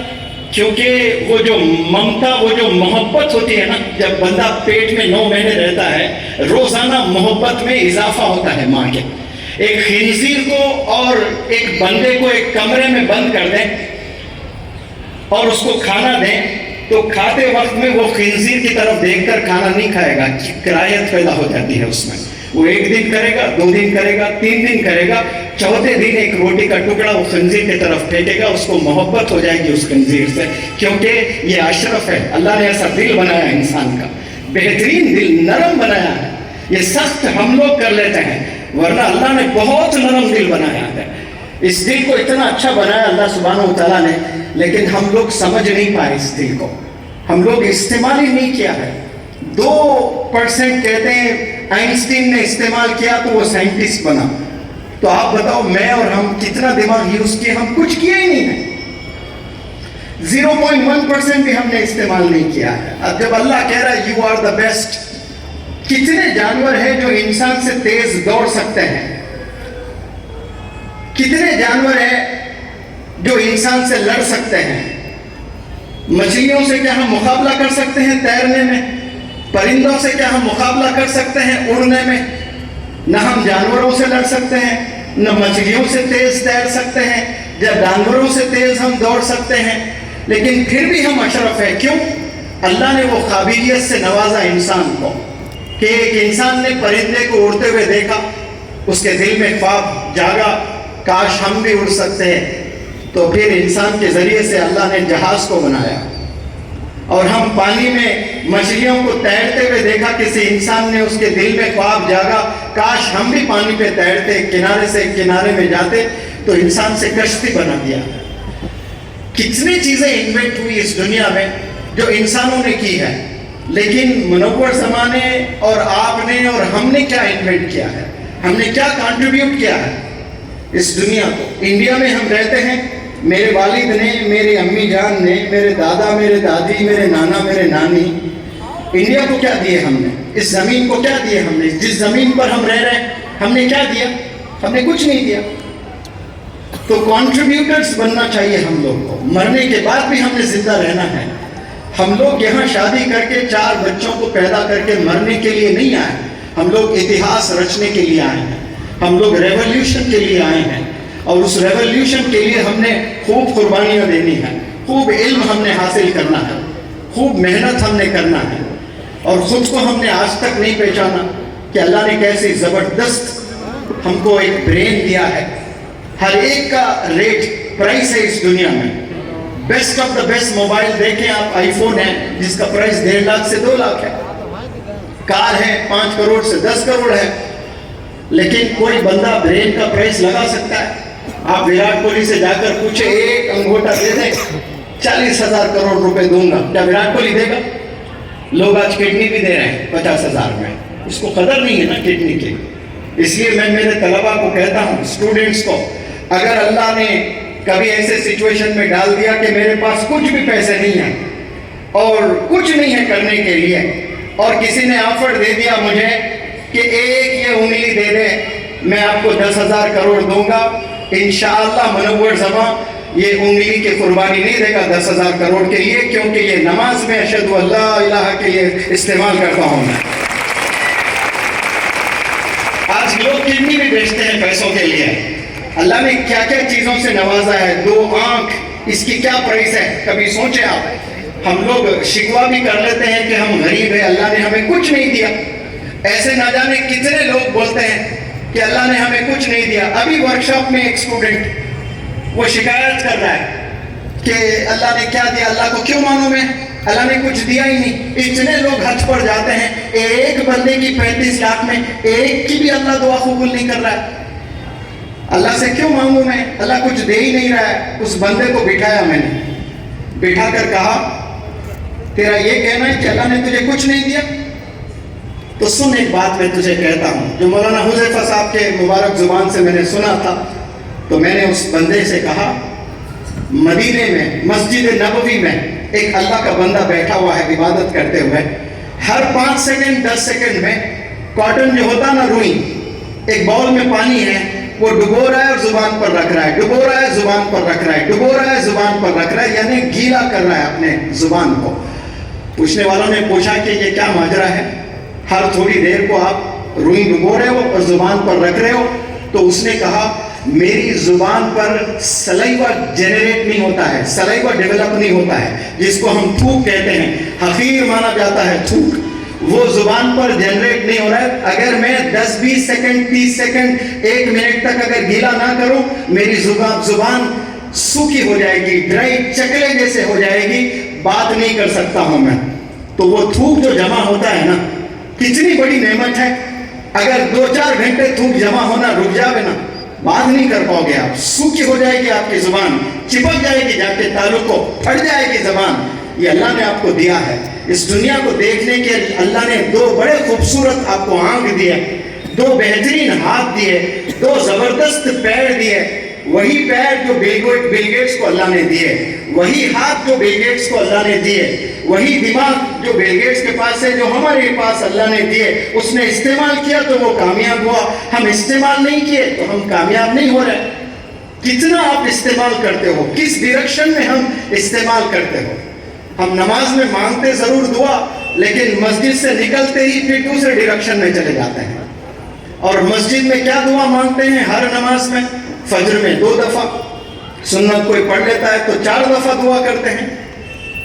کیونکہ وہ جو ممتا، وہ جو محبت ہوتی ہے نا، جب بندہ پیٹ میں 9 مہینے رہتا ہے، روزانہ محبت میں اضافہ ہوتا ہے ماں کے۔ ایک خنزیر کو اور ایک بندے کو ایک کمرے میں بند کر دیں اور اس کو کھانا دیں، تو کھاتے وقت میں وہ خنزیر کی طرف دیکھ کر کھانا نہیں کھائے گا، کراہیت پیدا ہو جاتی ہے اس میں۔ وہ 1 دن کرے گا، 2 دن کرے گا، 3 دن کرے گا، چوتھے دن ایک روٹی کا ٹکڑا وہ خنزیر کی طرف پھینکے گا، اس کو محبت ہو جائے گی اس خنزیر سے، کیونکہ یہ اشرف ہے۔ اللہ نے ایسا دل بنایا انسان کا، بہترین دل، نرم بنایا ہے۔ یہ سخت ہم لوگ کر لیتے ہیں، ورنہ اللہ نے بہت نرم دل بنایا ہے۔ اس دل کو اتنا اچھا بنایا اللہ سبحانہ و تعالیٰ نے، لیکن ہم لوگ سمجھ نہیں پائے اس دل کو، ہم لوگ استعمال ہی نہیں کیا ہے۔ 2% کہتے ہیں آئنسٹین نے استعمال کیا تو وہ سائنٹسٹ بنا، تو آپ بتاؤ میں اور ہم کتنا دماغ یوز کیے؟ ہم کچھ کیا ہی نہیں ہے، 0.1% بھی ہم نے استعمال نہیں کیا ہے۔ اب جب اللہ کہہ رہا ہے یو آر دا بیسٹ، کتنے جانور ہیں جو انسان سے تیز دوڑ سکتے ہیں؟ کتنے جانور ہیں جو انسان سے لڑ سکتے ہیں؟ مچھلیوں سے کیا ہم مقابلہ کر سکتے ہیں تیرنے میں؟ پرندوں سے کیا ہم مقابلہ کر سکتے ہیں اڑنے میں؟ نہ ہم جانوروں سے لڑ سکتے ہیں، نہ مچھلیوں سے تیز تیر سکتے ہیں، جب جانوروں سے تیز ہم دوڑ سکتے ہیں، لیکن پھر بھی ہم اشرف ہیں۔ کیوں؟ اللہ نے وہ قابلیت سے نوازا انسان کو کہ ایک انسان نے پرندے کو اڑتے ہوئے دیکھا، اس کے دل میں خواب جاگا کاش ہم بھی اڑ سکتے ہیں، تو پھر انسان کے ذریعے سے اللہ نے جہاز کو بنایا، اور ہم پانی میں مچھلیوں کو تیرتے ہوئے دیکھا، کسی انسان نے اس کے دل میں خواب جاگا کاش ہم بھی پانی پہ تیرتے، کنارے سے کنارے میں جاتے، تو انسان سے کشتی بنا دیا۔ کتنی چیزیں انوینٹ ہوئی اس دنیا میں جو انسانوں نے کی ہے، لیکن منور زمانے اور آپ نے اور ہم نے کیا انوینٹ کیا ہے؟ ہم نے کیا کنٹریبیوٹ کیا ہے اس دنیا کو؟ انڈیا میں ہم رہتے ہیں، میرے والد نے، میری امی جان نے، میرے دادا، میرے دادی، میرے نانا، میرے نانی، انڈیا کو کیا دیے ہم نے؟ اس زمین کو کیا دیے ہم نے؟ جس زمین پر ہم رہ رہے ہیں ہم نے کیا دیا؟ ہم نے کچھ نہیں دیا۔ تو کنٹریبیوٹرز بننا چاہیے ہم لوگ کو، مرنے کے بعد بھی ہم نے زندہ رہنا ہے۔ ہم لوگ یہاں شادی کر کے 4 بچوں کو پیدا کر کے مرنے کے لیے نہیں آئے، ہم لوگ اتہاس رچنے کے لیے آئے ہیں، ہم لوگ ریولیوشن کے لیے آئے ہیں، اور اس ریولیوشن کے لیے ہم نے خوب قربانیاں دینی ہیں، خوب علم ہم نے حاصل کرنا ہے، خوب محنت ہم نے کرنا ہے، اور خود کو ہم نے آج تک نہیں پہچانا کہ اللہ نے کیسی زبردست ہم کو ایک برین دیا ہے۔ ہر ایک کا ریٹ پرائس ہے اس دنیا میں، best of the best mobile دیکھیں آپ، آئی فون ہے جس کا پرائس 1.5 لاکھ سے 2 لاکھ ہے، کار ہے 5 کروڑ سے 10 کروڑ ہے، لیکن کوئی بندہ برین کا پرائس لگا سکتا ہے؟ آپ وراٹ کوہلی سے جا کر پوچھیں ایک انگوٹا دے دیں 40,000 کروڑ روپے دوں گا، کیا وراٹ کوہلی دے گا؟ لوگ آج کڈنی بھی دے رہے ہیں 50,000 میں، اس کو قدر نہیں ہے نا کڈنی کی۔ اس لیے میں میرے طلباء کو کہتا ہوں، اسٹوڈنٹس کو، اگر اللہ نے کبھی ایسے سچویشن میں ڈال دیا کہ میرے پاس کچھ بھی پیسے نہیں ہیں اور کچھ نہیں ہے کرنے کے لیے، اور کسی نے آفر دے دیا مجھے کہ ایک یہ انگلی دے دے میں آپ کو 10,000 کروڑ دوں گا، انشاءاللہ منور زمان یہ انگلی کی قربانی نہیں دے گا 10,000 کروڑ کے لیے، کیونکہ یہ نماز میں اشہد ان لا الہ کے لیے استعمال کرتا ہوں میں۔ آج لوگ کڈنی بھی بیچتے ہیں پیسوں کے لیے۔ اللہ نے کیا کیا چیزوں سے نوازا ہے، 2 آنکھ، اس کی کیا پرائس ہے؟ کبھی سوچیں آپ؟ ہم لوگ شکوہ بھی کر لیتے ہیں کہ ہم غریب ہیں، اللہ نے ہمیں کچھ نہیں دیا۔ ایسے نہ جانے کتنے لوگ بولتے ہیں کہ اللہ نے ہمیں کچھ نہیں دیا۔ ابھی ورکشاپ میں ایک اسٹوڈنٹ وہ شکایت کر رہا ہے کہ اللہ نے کیا دیا، اللہ کو کیوں معلوم ہے، اللہ نے کچھ دیا ہی نہیں۔ اتنے لوگ حج پر جاتے ہیں، ایک بندے کی 35 لاکھ میں ایک کی بھی اللہ دعا قبول نہیں کر رہا ہے۔ اللہ سے کیوں مانگوں میں؟ اللہ کچھ دے ہی نہیں رہا ہے۔ اس بندے کو بٹھایا میں نے، بٹھا کر کہا تیرا یہ کہنا ہے کہ اللہ نے تجھے کچھ نہیں دیا؟ تو سن ایک بات میں تجھے کہتا ہوں جو مولانا حذیفہ صاحب کے مبارک زبان سے میں نے سنا تھا. تو میں نے اس بندے سے کہا مدینے میں مسجد نبوی میں ایک اللہ کا بندہ بیٹھا ہوا ہے عبادت کرتے ہوئے, ہر 5 سیکنڈ 10 سیکنڈ میں کاٹن جو ہوتا نا روئی, ایک باؤل میں پانی ہے وہ ڈبو رہا ہے اور زبان پر رکھ رہا ہے, ڈبو رہا ہے زبان پر رکھ رہا ہے, ڈبو رہا ہے زبان پر رکھ رہا ہے, یعنی گیلا کر رہا ہے اپنے زبان کو. پوچھنے والوں نے پوچھا کہ یہ کیا ماجرا ہے, ہر تھوڑی دیر کو آپ روئی ڈبو رہے ہو اور زبان پر رکھ رہے ہو؟ تو اس نے کہا میری زبان پر سلائیوا جنریٹ نہیں ہوتا ہے, سلائیوا ڈیولپ نہیں ہوتا ہے, جس کو ہم تھوک کہتے ہیں, حقیر مانا جاتا ہے تھوک, وہ زبان پر جنریٹ نہیں ہو رہا ہے. اگر میں 10-20 سیکنڈ 30 سیکنڈ 1 منٹ تک اگر گیلا نہ کروں میری زبان سوکھی ہو جائے گی, ڈرائی چکلے جیسے ہو جائے گی, بات نہیں کر سکتا ہوں میں. تو وہ تھوک جو جمع ہوتا ہے نا, کتنی بڑی نعمت ہے. اگر 2-4 گھنٹے تھوک جمع ہونا رک جاوے نا, بات نہیں کر پاؤ گے آپ, سوکھی ہو جائے گی آپ کی زبان, چپک جائے گی جا کے تعلق کو, پھٹ جائے گی زبان. یہ اللہ نے آپ کو دیا ہے. اس دنیا کو دیکھنے کے اللہ نے 2 بڑے خوبصورت آپ کو آنکھ دیے, 2 بہترین ہاتھ دیے, 2 زبردست پیر دیے. وہی پیر جو بل گیٹس کو اللہ نے دیے, وہی ہاتھ جو بل گیٹس کو اللہ نے دیے, وہی دماغ جو بل گیٹس کے پاس ہے جو ہمارے پاس اللہ نے دیے. اس نے استعمال کیا تو وہ کامیاب ہوا, ہم استعمال نہیں کیے تو ہم کامیاب نہیں ہو رہے. کتنا آپ استعمال کرتے ہو, کس ڈائریکشن میں ہم استعمال کرتے ہو. ہم نماز میں مانگتے ضرور دعا, لیکن مسجد سے نکلتے ہی پھر دوسرے ڈائریکشن میں چلے جاتے ہیں. اور مسجد میں کیا دعا مانگتے ہیں ہر نماز میں؟ فجر میں 2 دفعہ, سنت کوئی پڑھ لیتا ہے تو 4 دفعہ دعا کرتے ہیں.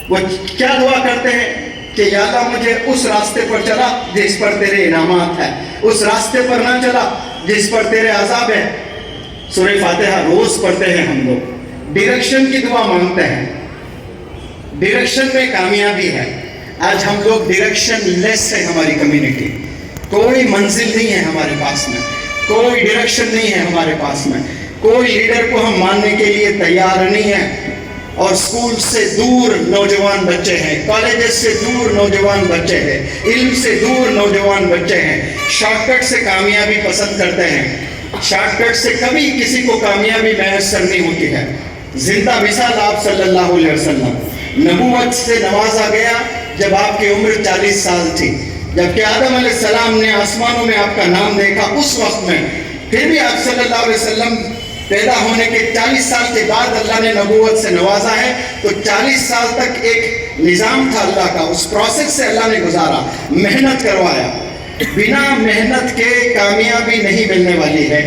وہ کیا دعا کرتے ہیں کہ یا اللہ مجھے اس راستے پر چلا جس پر تیرے انعامات ہیں, اس راستے پر نہ چلا جس پر تیرے عذاب ہے. سورہ فاتحہ روز پڑھتے ہیں ہم لوگ, ڈائریکشن کی دعا مانگتے ہیں, ڈائریکشن میں کامیابی ہے. آج ہم لوگ ڈائریکشن لیس ہے, ہماری کمیونٹی, کوئی منزل نہیں ہے ہمارے پاس میں, کوئی ڈائریکشن نہیں ہے ہمارے پاس میں, کوئی لیڈر کو ہم ماننے کے لیے تیار نہیں ہے. اور اسکول سے دور نوجوان بچے ہیں, کالجز سے دور نوجوان بچے ہیں, علم سے دور نوجوان بچے ہیں, شارٹ کٹ سے کامیابی پسند کرتے ہیں. شارٹ کٹ سے کبھی کسی کو کامیابی میسر نہیں ہوتی ہے. زندہ مثال آپ صلی اللہ علیہ وسلم, نبوت سے نوازا گیا جب آپ کی عمر 40 سال تھی, جبکہ آدم علیہ السلام نے آسمانوں میں آپ کا نام دیکھا اس وقت میں. پھر بھی آپ صلی اللہ علیہ وسلم پیدا ہونے کے 40 سال کے بعد اللہ نے نبوت سے نوازا ہے. تو 40 سال تک ایک نظام تھا اللہ کا, اس پروسیس سے اللہ نے گزارا, محنت کروایا. بنا محنت کے کامیابی نہیں ملنے والی ہے.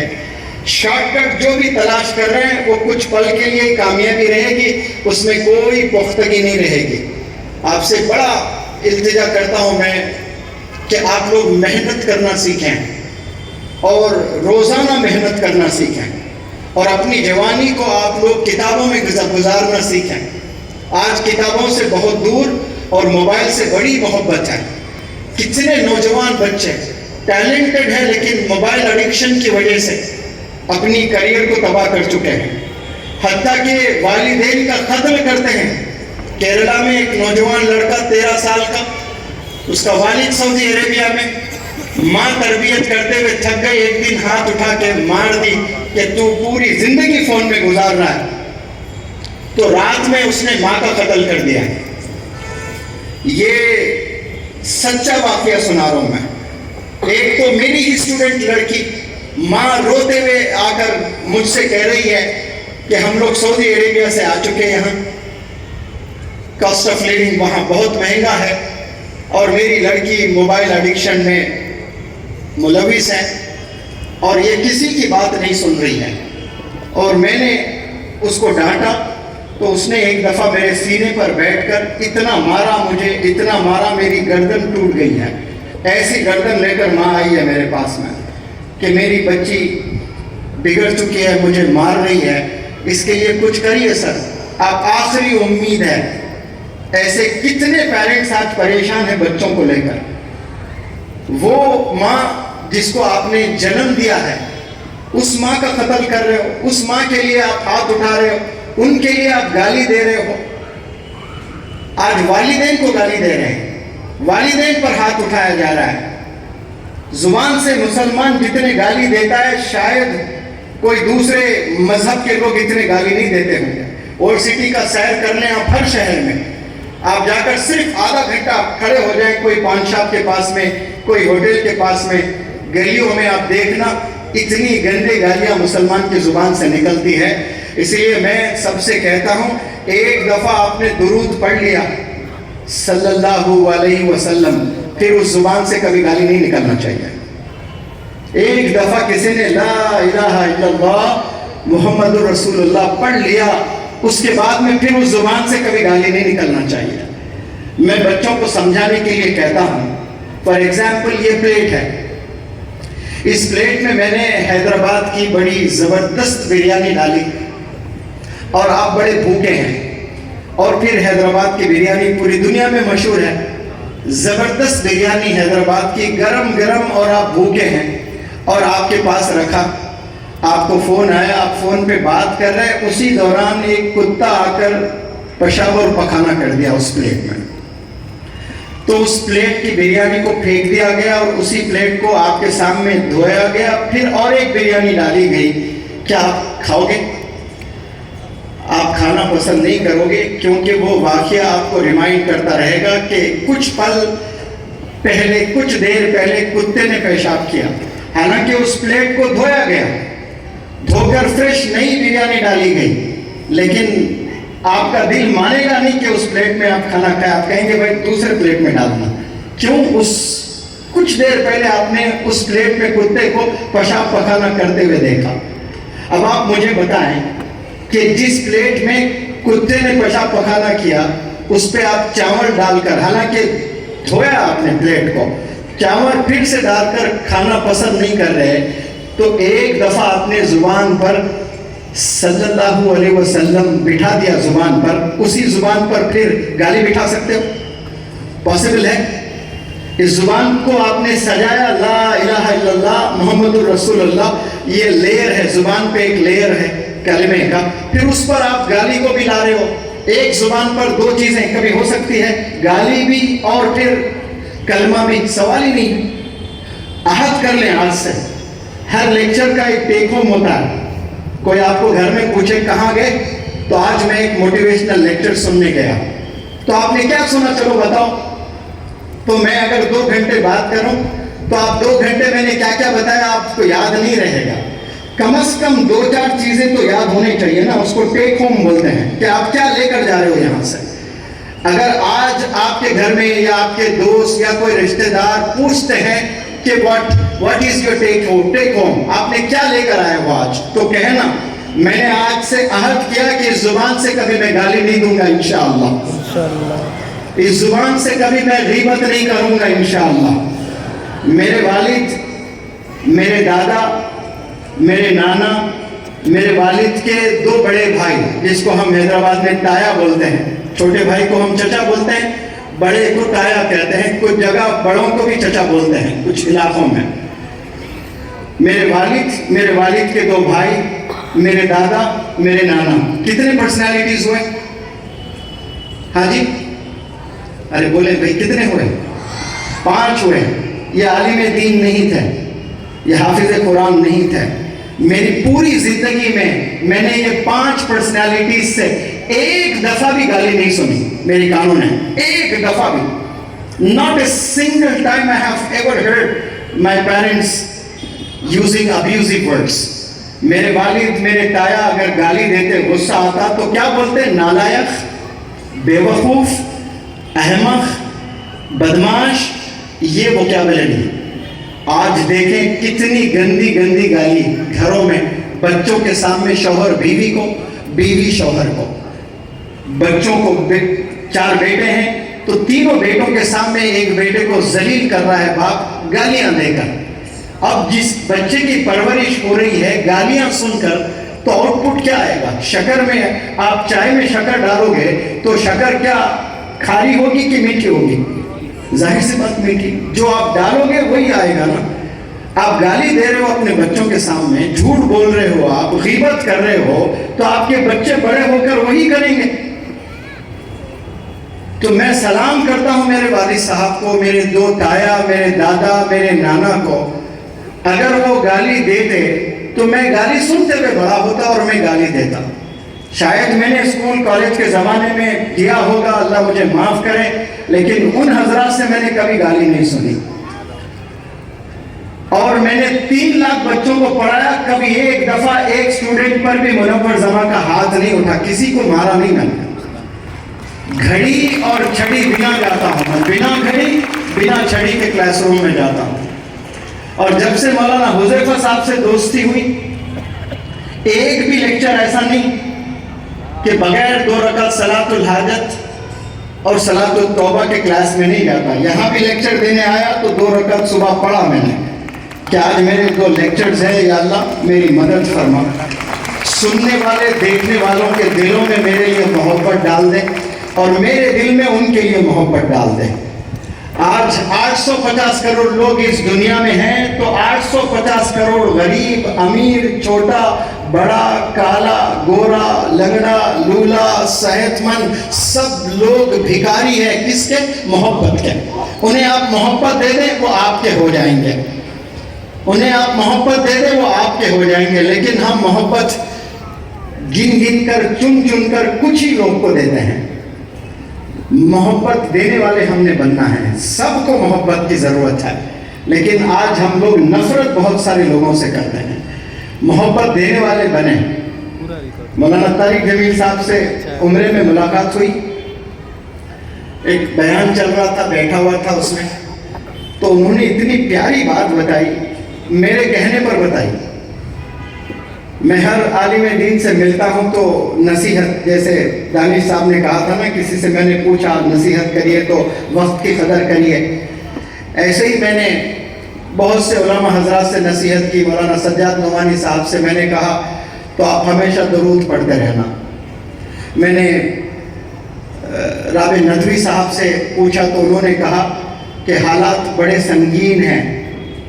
شارٹ کٹ جو بھی تلاش کر رہے ہیں وہ کچھ پل کے لیے کامیابی رہے گی, اس میں کوئی پختگی نہیں رہے گی. آپ سے بڑا التجا کرتا ہوں میں کہ آپ لوگ محنت کرنا سیکھیں اور روزانہ محنت کرنا سیکھیں, اور اپنی جوانی کو آپ لوگ کتابوں میں گزارنا سیکھیں. آج کتابوں سے بہت دور اور موبائل سے بڑی محبت ہے. کتنے نوجوان بچے ٹیلنٹڈ ہیں لیکن موبائل ایڈکشن کی وجہ سے اپنی کریئر کو تباہ کر چکے ہیں, حتیٰ کہ والدین کا قتل کرتے ہیں. کیرلا میں ایک نوجوان لڑکا 13 سال کا, اس کا والد سعودی عربیہ میں, ماں تربیت کرتے ہوئے تھک گئی, ایک دن ہاتھ اٹھا کے مار دی کہ تو پوری زندگی فون میں گزار رہا ہے. تو رات میں اس نے ماں کا قتل کر دیا. یہ سچا واقعہ سنا رہا ہوں میں. ایک تو میری ہی اسٹوڈنٹ لڑکی, ماں روتے ہوئے آ کر مجھ سے کہہ رہی ہے کہ ہم لوگ سعودی عربیہ سے آ چکے, یہاں کاسٹ آف لیونگ وہاں بہت مہنگا ہے, اور میری لڑکی موبائل ایڈکشن میں ملوث ہے, اور یہ کسی کی بات نہیں سن رہی ہے. اور میں نے اس کو ڈانٹا تو اس نے ایک دفعہ میرے سینے پر بیٹھ کر اتنا مارا, مجھے اتنا مارا میری گردن ٹوٹ گئی ہے. ایسی گردن لے کر ماں آئی ہے میرے پاس میں کہ میری بچی بگڑ چکی ہے, مجھے مار رہی ہے, اس کے لیے کچھ کریے سر, آپ آخری امید ہے. ایسے کتنے پیرنٹس آج پریشان ہیں بچوں کو لے کر. وہ ماں جس کو آپ نے جنم دیا ہے, اس ماں کا قتل کر رہے ہو, اس ماں کے لیے آپ ہاتھ اٹھا رہے ہو, ان کے لیے آپ گالی دے رہے ہو. آج والدین کو گالی دے رہے ہیں، والدین پر ہاتھ اٹھایا جا رہا ہے. زبان سے مسلمان جتنے گالی دیتا ہے شاید کوئی دوسرے مذہب کے لوگ اتنے گالی نہیں دیتے ہوں گے. اور سٹی کا سیر کر لیں آپ، ہر شہر میں آپ جا کر صرف آدھا گھنٹہ کھڑے ہو جائیں کوئی پان شاپ کے پاس میں، کوئی ہوٹل کے پاس میں، گلیوں میں آپ دیکھنا اتنی گندی گالیاں مسلمان کی زبان سے نکلتی ہے. اس لیے میں سب سے کہتا ہوں، ایک دفعہ آپ نے درود پڑھ لیا صلی اللہ علیہ وسلم، پھر اس زبان سے کبھی گالی نہیں نکلنا چاہیے. ایک دفعہ کسی نے لا الہ الا اللہ محمد رسول اللہ پڑھ لیا، اس کے بعد میں پھر اس زبان سے کبھی گالی نہیں نکلنا چاہیے. میں بچوں کو سمجھانے کے لیے کہتا ہوں، فار ایگزامپل یہ پلیٹ ہے، اس پلیٹ میں نے حیدرآباد کی بڑی زبردست بریانی ڈالی اور آپ بڑے بھوکے ہیں، اور پھر حیدرآباد کی بریانی پوری دنیا میں مشہور ہے، زبردست بریانی حیدرآباد کی گرم گرم، اور آپ بھوکے ہیں اور آپ کے پاس رکھا، آپ کو فون آیا، آپ فون پہ بات کر رہے، اسی دوران ایک کتا آ کر پیشاب اور پخانہ کر دیا اس پلیٹ میں. تو اس پلیٹ کی بریانی کو پھینک دیا گیا اور اسی پلیٹ کو آپ کے سامنے دھویا گیا، پھر اور ایک بریانی ڈالی گئی. کیا آپ کھاؤ گے؟ آپ کھانا پسند نہیں کرو گے، کیونکہ وہ واقعہ آپ کو ریمائنڈ کرتا رہے گا کہ کچھ پل پہلے، کچھ دیر پہلے کتے نے پیشاب کیا، حالانکہ اس پلیٹ کو دھویا گیا، دھو کر فریش نئی بریانی ڈالی گئی. لیکن آپ کا دل مانے گا نہیں کہ اس پلیٹ میں آپ کھانا کھائیں، آپ کہیں گے بھائی دوسرے پلیٹ میں ڈالنا. کیوں؟ اس کچھ دیر پہلے آپ نے اس پلیٹ میں کتے کو پیشاب پخانہ کرتے ہوئے دیکھا. اب آپ مجھے بتائیں کہ جس پلیٹ میں کتے نے پیشاب پخانہ کیا اس پہ آپ چاول ڈال کر، حالانکہ دھویا آپ نے پلیٹ کو، چاول پھر سے ڈال کر کھانا پسند نہیں کر رہے، تو ایک دفعہ آپ نے زبان پر صلی اللہ علیہ وسلم بٹھا دیا زبان پر، اسی زبان پر پھر گالی بٹھا سکتے ہو؟ پاسبل ہے؟ اس زبان کو آپ نے سجایا، لا الہ الا اللہ محمد الرسول اللہ، یہ لیئر ہے، زبان پہ ایک لیئر ہے کلمے کا، پھر اس پر آپ گالی کو بھی لا رہے ہو. ایک زبان پر دو چیزیں کبھی ہو سکتی ہے، گالی بھی اور پھر کلمہ بھی، سوال ہی نہیں. عہد کر لیں آج سے، ہر لیکچر کا ایک ٹیک ہوم ہوتا ہے. کوئی آپ کو گھر میں پوچھے کہاں گئے، تو آج میں ایک موٹیویشنل لیکچر سننے گیا، تو آپ نے کیا سنا چلو بتاؤ. تو میں اگر 2 گھنٹے بات کروں تو آپ 2 گھنٹے میں نے کیا کیا بتایا آپ کو یاد نہیں رہے گا. کم از کم 2-4 چیزیں تو یاد ہونی چاہیے نا، اس کو ٹیک ہوم بولتے ہیں کہ آپ کیا لے کر جا رہے ہو یہاں سے. اگر آج آپ کے گھر میں یا آپ کے دوست یا کوئی رشتہ دار پوچھتے ہیں کہ what is your take home، آپ نے کیا لے کر آئے ہو آج، تو کہنا میں نے آج سے عہد کیا کہ اس زبان سے کبھی میں گالی نہیں دوں گا انشاءاللہ، اس زبان سے کبھی میں غیبت نہیں کروں گا انشاءاللہ. میرے والد، میرے دادا، میرے نانا، میرے والد کے 2 بڑے بھائی، جس کو ہم حیدرآباد میں تایا بولتے ہیں، چھوٹے بھائی کو ہم چچا بولتے ہیں، بڑے کو تایا کہتے ہیں، کچھ جگہ بڑوں کو بھی چچا بولتے ہیں کچھ علاقوں میں. میرے والد کے 2 بھائی، میرے دادا، میرے نانا، کتنے پرسنالٹیز ہوئے؟ ہاں جی، ارے بولے بھائی کتنے ہوئے؟ 5 ہوئے. یہ عالم دین نہیں تھے، یہ حافظ قرآن نہیں تھے. میری پوری زندگی میں نے یہ 5 پرسنالٹیز سے ایک دفعہ بھی گالی نہیں سنی میری کانوں نے، ایک دفعہ بھی. not a single time I have ever heard my parents using abusive words. میرے والد، میرے تایا اگر گالی دیتے، غصہ آتا تو کیا بولتے؟ نالائق، بے وقوف، احمق، بدماش، یہ ووکیبلری. آج دیکھیں کتنی گندی گندی گالی گھروں میں، بچوں کے سامنے، شوہر بیوی کو، بیوی شوہر کو، بچوں کو. 4 بیٹے ہیں تو تینوں بیٹوں کے سامنے ایک بیٹے کو ذلیل کر رہا ہے باپ گالیاں دے کر. اب جس بچے کی پرورش ہو رہی ہے گالیاں سن کر، تو آؤٹ پٹ کیا آئے گا؟ شکر میں آپ چائے میں شکر ڈالو گے تو شکر کیا کھاری ہوگی کہ میٹھی ہوگی؟ ظاہر سی بات میٹھی. جو آپ ڈالو گے وہی آئے گا نا. آپ گالی دے رہے ہو اپنے بچوں کے سامنے، جھوٹ بول رہے ہو، آپ غیبت کر رہے ہو، تو آپ کے بچے بڑے ہو کر وہی کریں گے. تو میں سلام کرتا ہوں میرے والد صاحب کو, میرے دو تایا, میرے دادا, میرے نانا کو. اگر وہ گالی دیتے تو میں گالی سنتے ہوئے بڑا ہوتا اور میں گالی دیتا. شاید میں نے اسکول کالج کے زمانے میں کیا ہوگا, اللہ مجھے معاف کرے, لیکن ان حضرات سے میں نے کبھی گالی نہیں سنی. اور میں نے 3 لاکھ بچوں کو پڑھایا, کبھی ایک دفعہ ایک اسٹوڈنٹ پر بھی منور زماں کا ہاتھ نہیں اٹھا, کسی کو مارا نہیں میں نے. گھڑی اور چھڑی بنا جاتا ہوں, بنا گھڑی بنا چھڑی کے کلاس روم میں جاتا ہوں. اور جب سے مولانا حذیفہ صاحب سے دوستی ہوئی, ایک بھی لیکچر ایسا نہیں کہ بغیر 2 رکعت صلاۃ الحاجت اور صلاۃ التوبہ کے کلاس میں نہیں جاتا. یہاں بھی لیکچر دینے آیا تو 2 رکعت صبح پڑھا میں نے کہ آج میرے 2 لیکچرز ہیں, یا اللہ میری مدد فرما. سننے والے دیکھنے والوں کے دلوں میں میرے لیے محبت ڈال دیں اور میرے دل میں ان کے لیے محبت ڈال دیں. آج 850 کروڑ لوگ اس دنیا میں ہیں, تو 850 کروڑ غریب, امیر, چھوٹا, بڑا, کالا, گورا, لنگڑا, لولا, صحت مند, سب لوگ بھکاری ہیں. کس کے؟ محبت کے. انہیں آپ محبت دے دیں وہ آپ کے ہو جائیں گے, انہیں آپ محبت دے دیں وہ آپ کے ہو جائیں گے. لیکن ہم محبت گن گن کر, چن چن کر کچھ ہی لوگ کو دیتے ہیں. محبت دینے والے ہم نے بننا ہے. سب کو محبت کی ضرورت ہے, لیکن آج ہم لوگ نفرت بہت سارے لوگوں سے کرتے ہیں. محبت دینے والے بنے. مولانا طارق جمیل صاحب سے عمرے میں ملاقات ہوئی, ایک بیان چل رہا تھا, بیٹھا ہوا تھا اس میں, تو انہوں نے اتنی پیاری بات بتائی, میرے کہنے پر بتائی. میں ہر عالم دین سے ملتا ہوں تو نصیحت, جیسے دانش صاحب نے کہا تھا نا, کسی سے میں نے پوچھا نصیحت کریے تو وقت کی قدر کریے, ایسے ہی میں نے بہت سے علماء حضرات سے نصیحت کی. مولانا سجاد نعمانی صاحب سے میں نے کہا تو آپ ہمیشہ درود پڑھتے رہنا. میں نے رابع ندوی صاحب سے پوچھا تو انہوں نے کہا کہ حالات بڑے سنگین ہیں,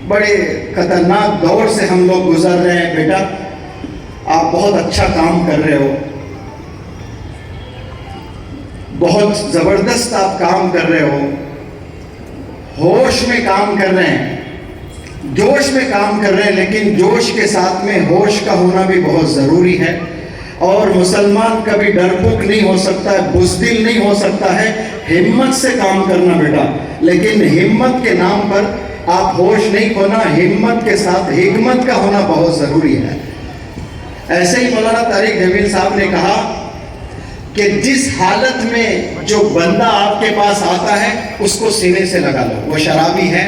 بڑے خطرناک دور سے ہم لوگ گزر رہے ہیں. بیٹا آپ بہت اچھا کام کر رہے ہو, بہت زبردست آپ کام کر رہے ہو, ہوش میں کام کر رہے ہیں, جوش میں کام کر رہے ہیں, لیکن جوش کے ساتھ میں ہوش کا ہونا بھی بہت ضروری ہے. اور مسلمان کبھی ڈرپوک نہیں ہو سکتا ہے, بزدل نہیں ہو سکتا ہے. ہمت سے کام کرنا بیٹا, لیکن ہمت کے نام پر آپ ہوش نہیں کھونا, ہمت کے ساتھ حکمت کا ہونا بہت ضروری ہے. ایسے ہی مولانا طارق جمیل صاحب نے کہا کہ جس حالت میں جو بندہ آپ کے پاس آتا ہے اس کو سینے سے لگا لو. وہ شرابی ہے,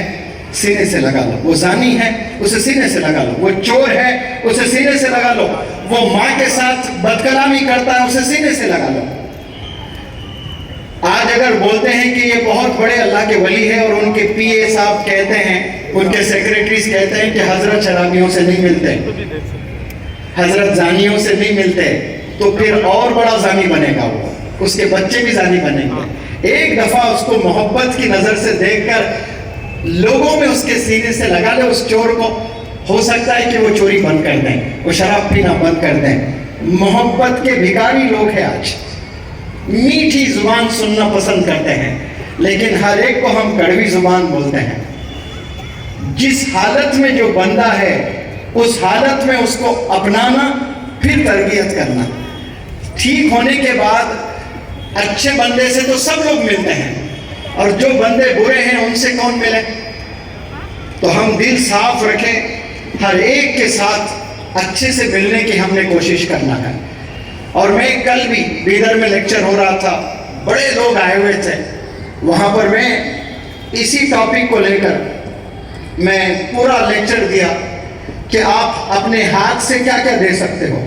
سینے سے لگا لو. وہ زانی ہے, اسے سینے سے لگا لو. وہ چور ہے, اسے سینے سے لگا لو. وہ ماں کے ساتھ بدکلامی کرتا ہے, اسے سینے سے لگا لو. آج اگر بولتے ہیں کہ یہ بہت بڑے اللہ کے ولی ہے اور ان کے پی اے صاحب کہتے ہیں, ان کے سیکریٹریز کہتے ہیں کہ حضرت شرابیوں سے نہیں ملتے, حضرت زانیوں سے نہیں ملتے, تو پھر اور بڑا زانی بنے گا, وہ اس کے بچے بھی زانی بنیں گے. ایک دفعہ اس کو محبت کی نظر سے دیکھ کر لوگوں میں اس کے سینے سے لگا لے. اس چور کو ہو سکتا ہے کہ وہ چوری بند کر دیں, وہ شراب پینا بند کر دیں. محبت کے بھکاری لوگ ہیں آج, میٹھی زبان سننا پسند کرتے ہیں, لیکن ہر ایک کو ہم کڑوی زبان بولتے ہیں. جس حالت میں جو بندہ ہے اس حالت میں اس کو اپنانا, پھر تربیت کرنا. ٹھیک ہونے کے بعد اچھے بندے سے تو سب لوگ ملتے ہیں, اور جو بندے برے ہیں ان سے کون ملے؟ تو ہم دل صاف رکھیں, ہر ایک کے ساتھ اچھے سے ملنے کی ہم نے کوشش کرنا ہے. اور میں کل بھی بیدر میں لیکچر ہو رہا تھا, بڑے لوگ آئے ہوئے تھے, وہاں پر میں اسی ٹاپک کو لے کر میں پورا لیکچر دیا کہ آپ اپنے ہاتھ سے کیا کیا دے سکتے ہو.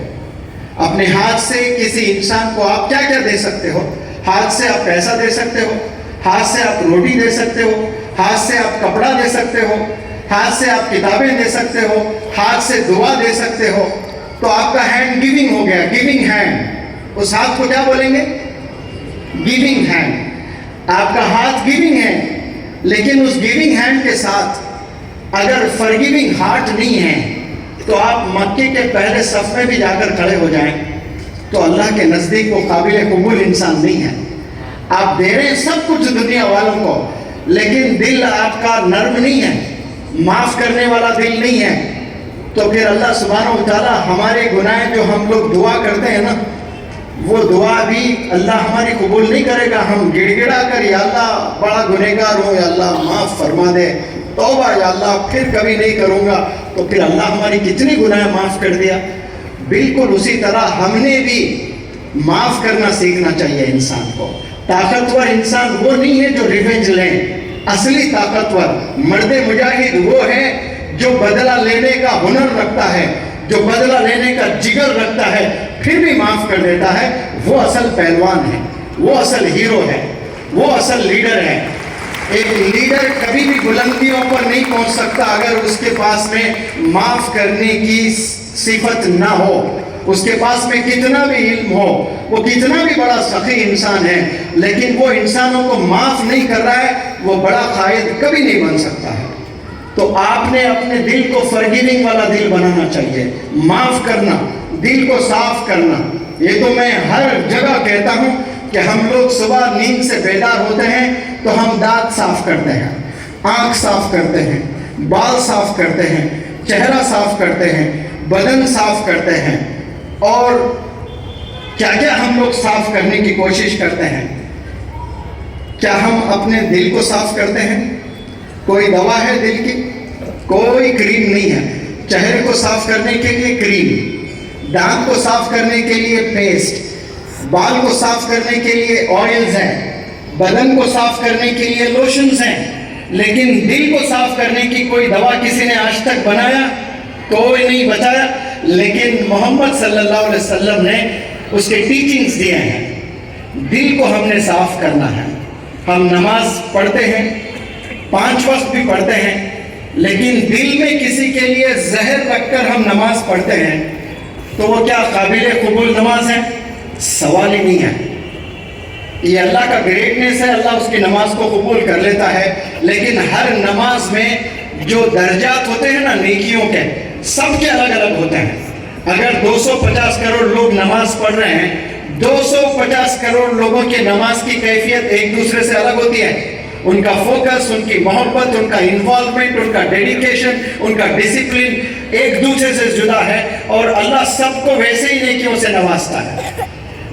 اپنے ہاتھ سے کسی انسان کو آپ کیا کیا دے سکتے ہو. ہاتھ سے آپ پیسہ دے سکتے ہو, ہاتھ سے آپ روٹی دے سکتے ہو, ہاتھ سے آپ کپڑا دے سکتے ہو, ہاتھ سے آپ کتابیں دے سکتے ہو, ہاتھ سے دعا دے سکتے ہو. تو آپ کا ہینڈ گیونگ ہو گیا, گیونگ ہینڈ. اس ہاتھ کو کیا بولیں گے؟ Giving hand. آپ کا ہاتھ گیونگ ہے, لیکن اس گیونگ ہینڈ کے ساتھ اگر فرگیونگ ہارٹ نہیں ہے تو آپ مکے کے پہلے صف میں بھی جا کر کھڑے ہو جائیں تو اللہ کے نزدیک وہ قابل قبول انسان نہیں ہے. آپ دے رہے ہیں سب کچھ دنیا والوں کو، لیکن دل آپ کا نرم نہیں ہے، معاف کرنے والا دل نہیں ہے، تو پھر اللہ سبحانہ و تعالیٰ ہمارے گناہ جو ہم لوگ دعا کرتے ہیں نا، وہ دعا بھی اللہ ہماری قبول نہیں کرے گا۔ ہم گڑ گڑا کر یا اللہ بڑا گنہگار ہوں، یا اللہ معاف فرما دے، توبہ یا اللہ پھر کبھی نہیں کروں گا، تو پھر اللہ ہماری کتنی گناہ معاف کر دیا۔ بالکل اسی طرح ہم نے بھی معاف کرنا سیکھنا چاہیے انسان کو۔ طاقتور انسان وہ نہیں ہے جو ریونج لیں، اصلی طاقتور مرد مجاہد وہ ہے جو بدلہ لینے کا ہنر رکھتا ہے، جو بدلہ لینے کا جگر رکھتا ہے، پھر بھی معاف کر دیتا ہے، وہ اصل پہلوان ہے، وہ اصل ہیرو ہے، وہ اصل لیڈر ہے۔ ایک لیڈر کبھی بھی بلندیوں پر نہیں پہنچ سکتا اگر اس کے پاس میں معاف کرنے کی صفت نہ ہو۔ اس کے پاس میں کتنا بھی علم ہو، وہ کتنا بھی بڑا سخی انسان ہے، لیکن وہ انسانوں کو معاف نہیں کر رہا ہے، وہ بڑا قائد کبھی نہیں بن سکتا ہے۔ تو آپ نے اپنے دل کو فرگیونگ والا دل بنانا چاہیے، معاف کرنا، دل کو صاف کرنا۔ یہ تو میں ہر جگہ کہتا ہوں کہ ہم لوگ صبح نیند سے بیدار ہوتے ہیں تو ہم دانت صاف کرتے ہیں، آنکھ صاف کرتے ہیں، بال صاف کرتے ہیں، چہرہ صاف کرتے ہیں، بدن صاف کرتے ہیں، اور کیا کیا ہم لوگ صاف کرنے کی کوشش کرتے ہیں۔ کیا ہم اپنے دل کو صاف کرتے ہیں؟ کوئی دوا ہے دل کی؟ کوئی کریم نہیں ہے۔ چہرے کو صاف کرنے کے لیے کریم، دانت کو صاف کرنے کے لیے پیسٹ، بال کو صاف کرنے کے لیے آئلز ہیں، بدن کو صاف کرنے کے لیے لوشنز ہیں، لیکن دل کو صاف کرنے کی کوئی دوا کسی نے آج تک بنایا؟ کوئی نہیں بتایا، لیکن محمد صلی اللہ علیہ وسلم نے اس کے ٹیچنگز دیے ہیں۔ دل کو ہم نے صاف کرنا ہے۔ ہم نماز پڑھتے ہیں، 5 وقت بھی پڑھتے ہیں، لیکن دل میں کسی کے لیے زہر رکھ کر ہم نماز پڑھتے ہیں تو وہ کیا قابل قبول نماز ہے؟ سوال ہی نہیں ہے۔ یہ اللہ کا گریٹنس ہے، اللہ اس کی نماز کو قبول کر لیتا ہے، لیکن ہر نماز میں جو درجات ہوتے ہیں نا نیکیوں کے، سب کے الگ الگ ہوتے ہیں۔ اگر 250 کروڑ لوگ نماز پڑھ رہے ہیں، 250 کروڑ لوگوں کی نماز کی کیفیت ایک دوسرے سے الگ ہوتی ہے۔ ان کا فوکس، ان کی محبت، ان کا انوالومنٹ، ان کا ڈیڈیکیشن، ان کا ڈسپلن ایک دوسرے سے جدا ہے، اور اللہ سب کو ویسے ہی نیکیوں سے نوازتا ہے۔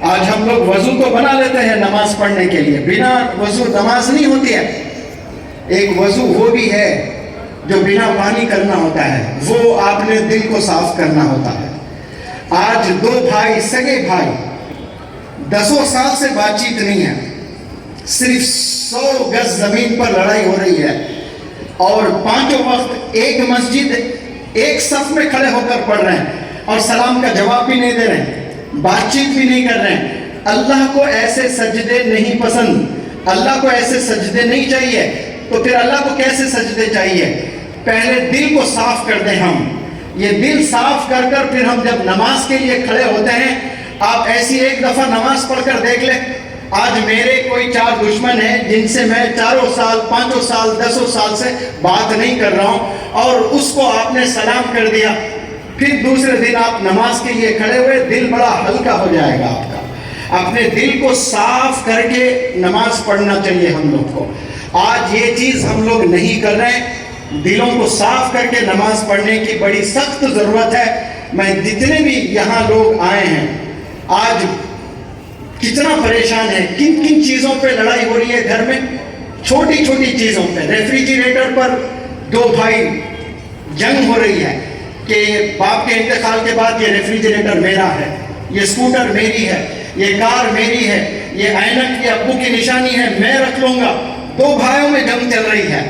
آج ہم لوگ وضو تو بنا لیتے ہیں نماز پڑھنے کے لیے، بنا وضو نماز نہیں ہوتی ہے۔ ایک وضو وہ بھی ہے جو بنا پانی کرنا ہوتا ہے، وہ آپ نے دل کو صاف کرنا ہوتا ہے۔ آج 2 بھائی، سگے بھائی، 10 سال سے بات چیت نہیں ہے، صرف 100 گز زمین پر لڑائی ہو رہی ہے، اور 5 وقت ایک مسجد ایک صف میں کھڑے ہو کر پڑھ رہے ہیں، اور سلام کا جواب بھی نہیں دے رہے ہیں، بات چیت بھی نہیں کر رہے ہیں۔ اللہ کو ایسے سجدے نہیں پسند، اللہ کو ایسے سجدے نہیں چاہیے، تو پھر اللہ کو کیسے سجدے چاہیے؟ پہلے دل کو صاف کر دیں ہم۔ یہ دل صاف کر کر پھر ہم جب نماز کے لیے کھڑے ہوتے ہیں، آپ ایسی ایک دفعہ نماز پڑھ کر دیکھ لیں۔ آج میرے کوئی 4 دشمن ہیں جن سے میں 4 سال، 5 سال، 10 سال سے بات نہیں کر رہا ہوں، اور اس کو آپ نے سلام کر دیا، پھر دوسرے دن آپ نماز کے لیے کھڑے ہوئے، دل بڑا ہلکا ہو جائے گا آپ کا۔ اپنے دل کو صاف کر کے نماز پڑھنا چاہیے ہم لوگ کو۔ آج یہ چیز ہم لوگ نہیں کر رہے ہیں۔ دلوں کو صاف کر کے نماز پڑھنے کی بڑی سخت ضرورت ہے۔ میں جتنے بھی یہاں لوگ آئے ہیں، آج کتنا پریشان ہے، کن کن چیزوں پہ لڑائی ہو رہی ہے گھر میں، چھوٹی چھوٹی چیزوں پہ۔ ریفریجریٹر پر 2 بھائی جنگ ہو رہی ہے کہ باپ کے انتقال کے بعد یہ ریفریجریٹر میرا ہے، یہ اسکوٹر میری ہے، یہ کار میری ہے، یہ اینک یہ ابو کی نشانی ہے، میں رکھ لوں گا۔ 2 بھائیوں میں جنگ چل رہی ہے۔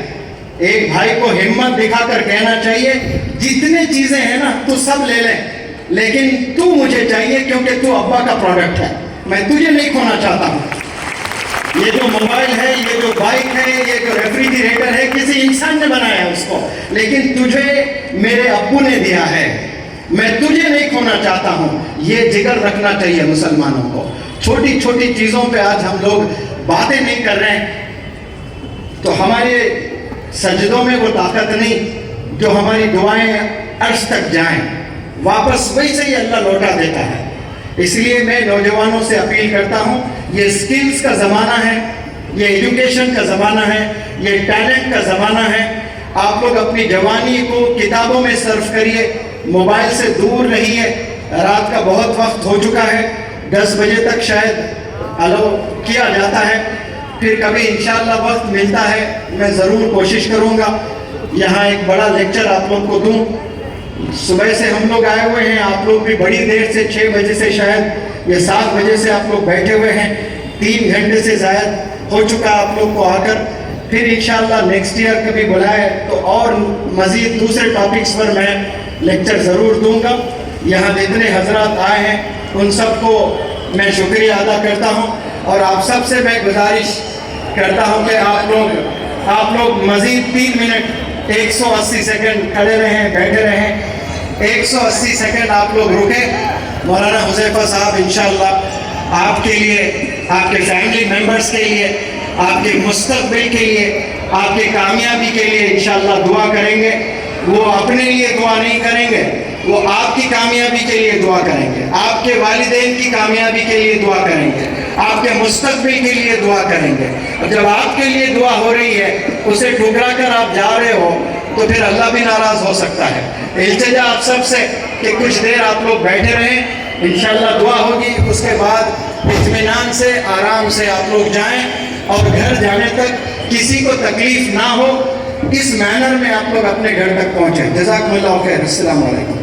ایک بھائی کو ہمت دکھا کر کہنا چاہیے جتنے چیزیں ہیں نا تو سب لے لیں، لیکن تو مجھے چاہیے کیونکہ تو ابا کا پروڈکٹ ہے، میں تجھے نہیں کھونا چاہتا ہوں۔ یہ جو موبائل ہے، یہ جو بائک ہے، یہ جو ریفریجریٹر ہے، کسی انسان نے بنایا ہے اس کو، لیکن تجھے میرے ابو نے دیا ہے، میں تجھے نہیں کھونا چاہتا ہوں۔ یہ جگر رکھنا چاہیے مسلمانوں کو۔ چھوٹی چھوٹی چیزوں پہ آج ہم لوگ باتیں نہیں کر رہے ہیں، تو ہمارے سجدوں میں وہ طاقت نہیں جو ہماری دعائیں عرش تک جائیں، واپس ویسے ہی اللہ لوٹا دیتا ہے۔ اس لیے میں نوجوانوں سے اپیل کرتا ہوں یہ سکلز کا زمانہ ہے، یہ ایجوکیشن کا زمانہ ہے، یہ ٹیلنٹ کا زمانہ ہے. آپ لوگ اپنی جوانی کو کتابوں میں صرف کریے، موبائل سے دور رہیے. رات کا بہت وقت ہو چکا ہے، 10 بجے تک شاید الاؤ کیا جاتا ہے. پھر کبھی انشاءاللہ وقت ملتا ہے میں ضرور کوشش کروں گا یہاں ایک بڑا لیکچر آپ لوگ کو دوں. صبح سے ہم لوگ آئے ہوئے ہیں، آپ لوگ بھی بڑی دیر سے 6 بجے سے شاید یا 7 بجے سے آپ لوگ بیٹھے ہوئے ہیں. 3 گھنٹے سے زائد ہو چکا آپ لوگ کو آ کر. پھر انشاءاللہ نیکسٹ ایئر کبھی بلائے تو اور مزید دوسرے ٹاپکس پر میں لیکچر ضرور دوں گا. یہاں جتنے حضرات آئے ہیں ان سب کو میں شکریہ ادا کرتا ہوں، اور آپ سب سے میں گزارش کرتا ہوں کہ آپ لوگ مزید 3 منٹ 180 سیکنڈ کھڑے رہیں، بیٹھے رہیں. 180 سیکنڈ آپ لوگ رکیں. مولانا حذیفہ صاحب انشاءاللہ آپ کے لیے، آپ کے فیملی ممبرز کے لیے، آپ کے مستقبل کے لیے، آپ کے کامیابی کے لیے انشاءاللہ دعا کریں گے. وہ اپنے لیے دعا نہیں کریں گے، وہ آپ کی کامیابی کے لیے دعا کریں گے، آپ کے والدین کی کامیابی کے لیے دعا کریں گے، آپ کے مستقبل کے لیے دعا کریں گے. اور جب آپ کے لیے دعا ہو رہی ہے، اسے ٹھکرا کر آپ جا رہے ہو تو پھر اللہ بھی ناراض ہو سکتا ہے. التجا آپ سب سے کہ کچھ دیر آپ لوگ بیٹھے رہیں، انشاءاللہ دعا ہوگی. اس کے بعد اطمینان سے آرام سے آپ لوگ جائیں اور گھر جانے تک کسی کو تکلیف نہ ہو، اس مینر میں آپ لوگ اپنے گھر تک پہنچیں. جزاکم اللہ خیر. السلام علیکم.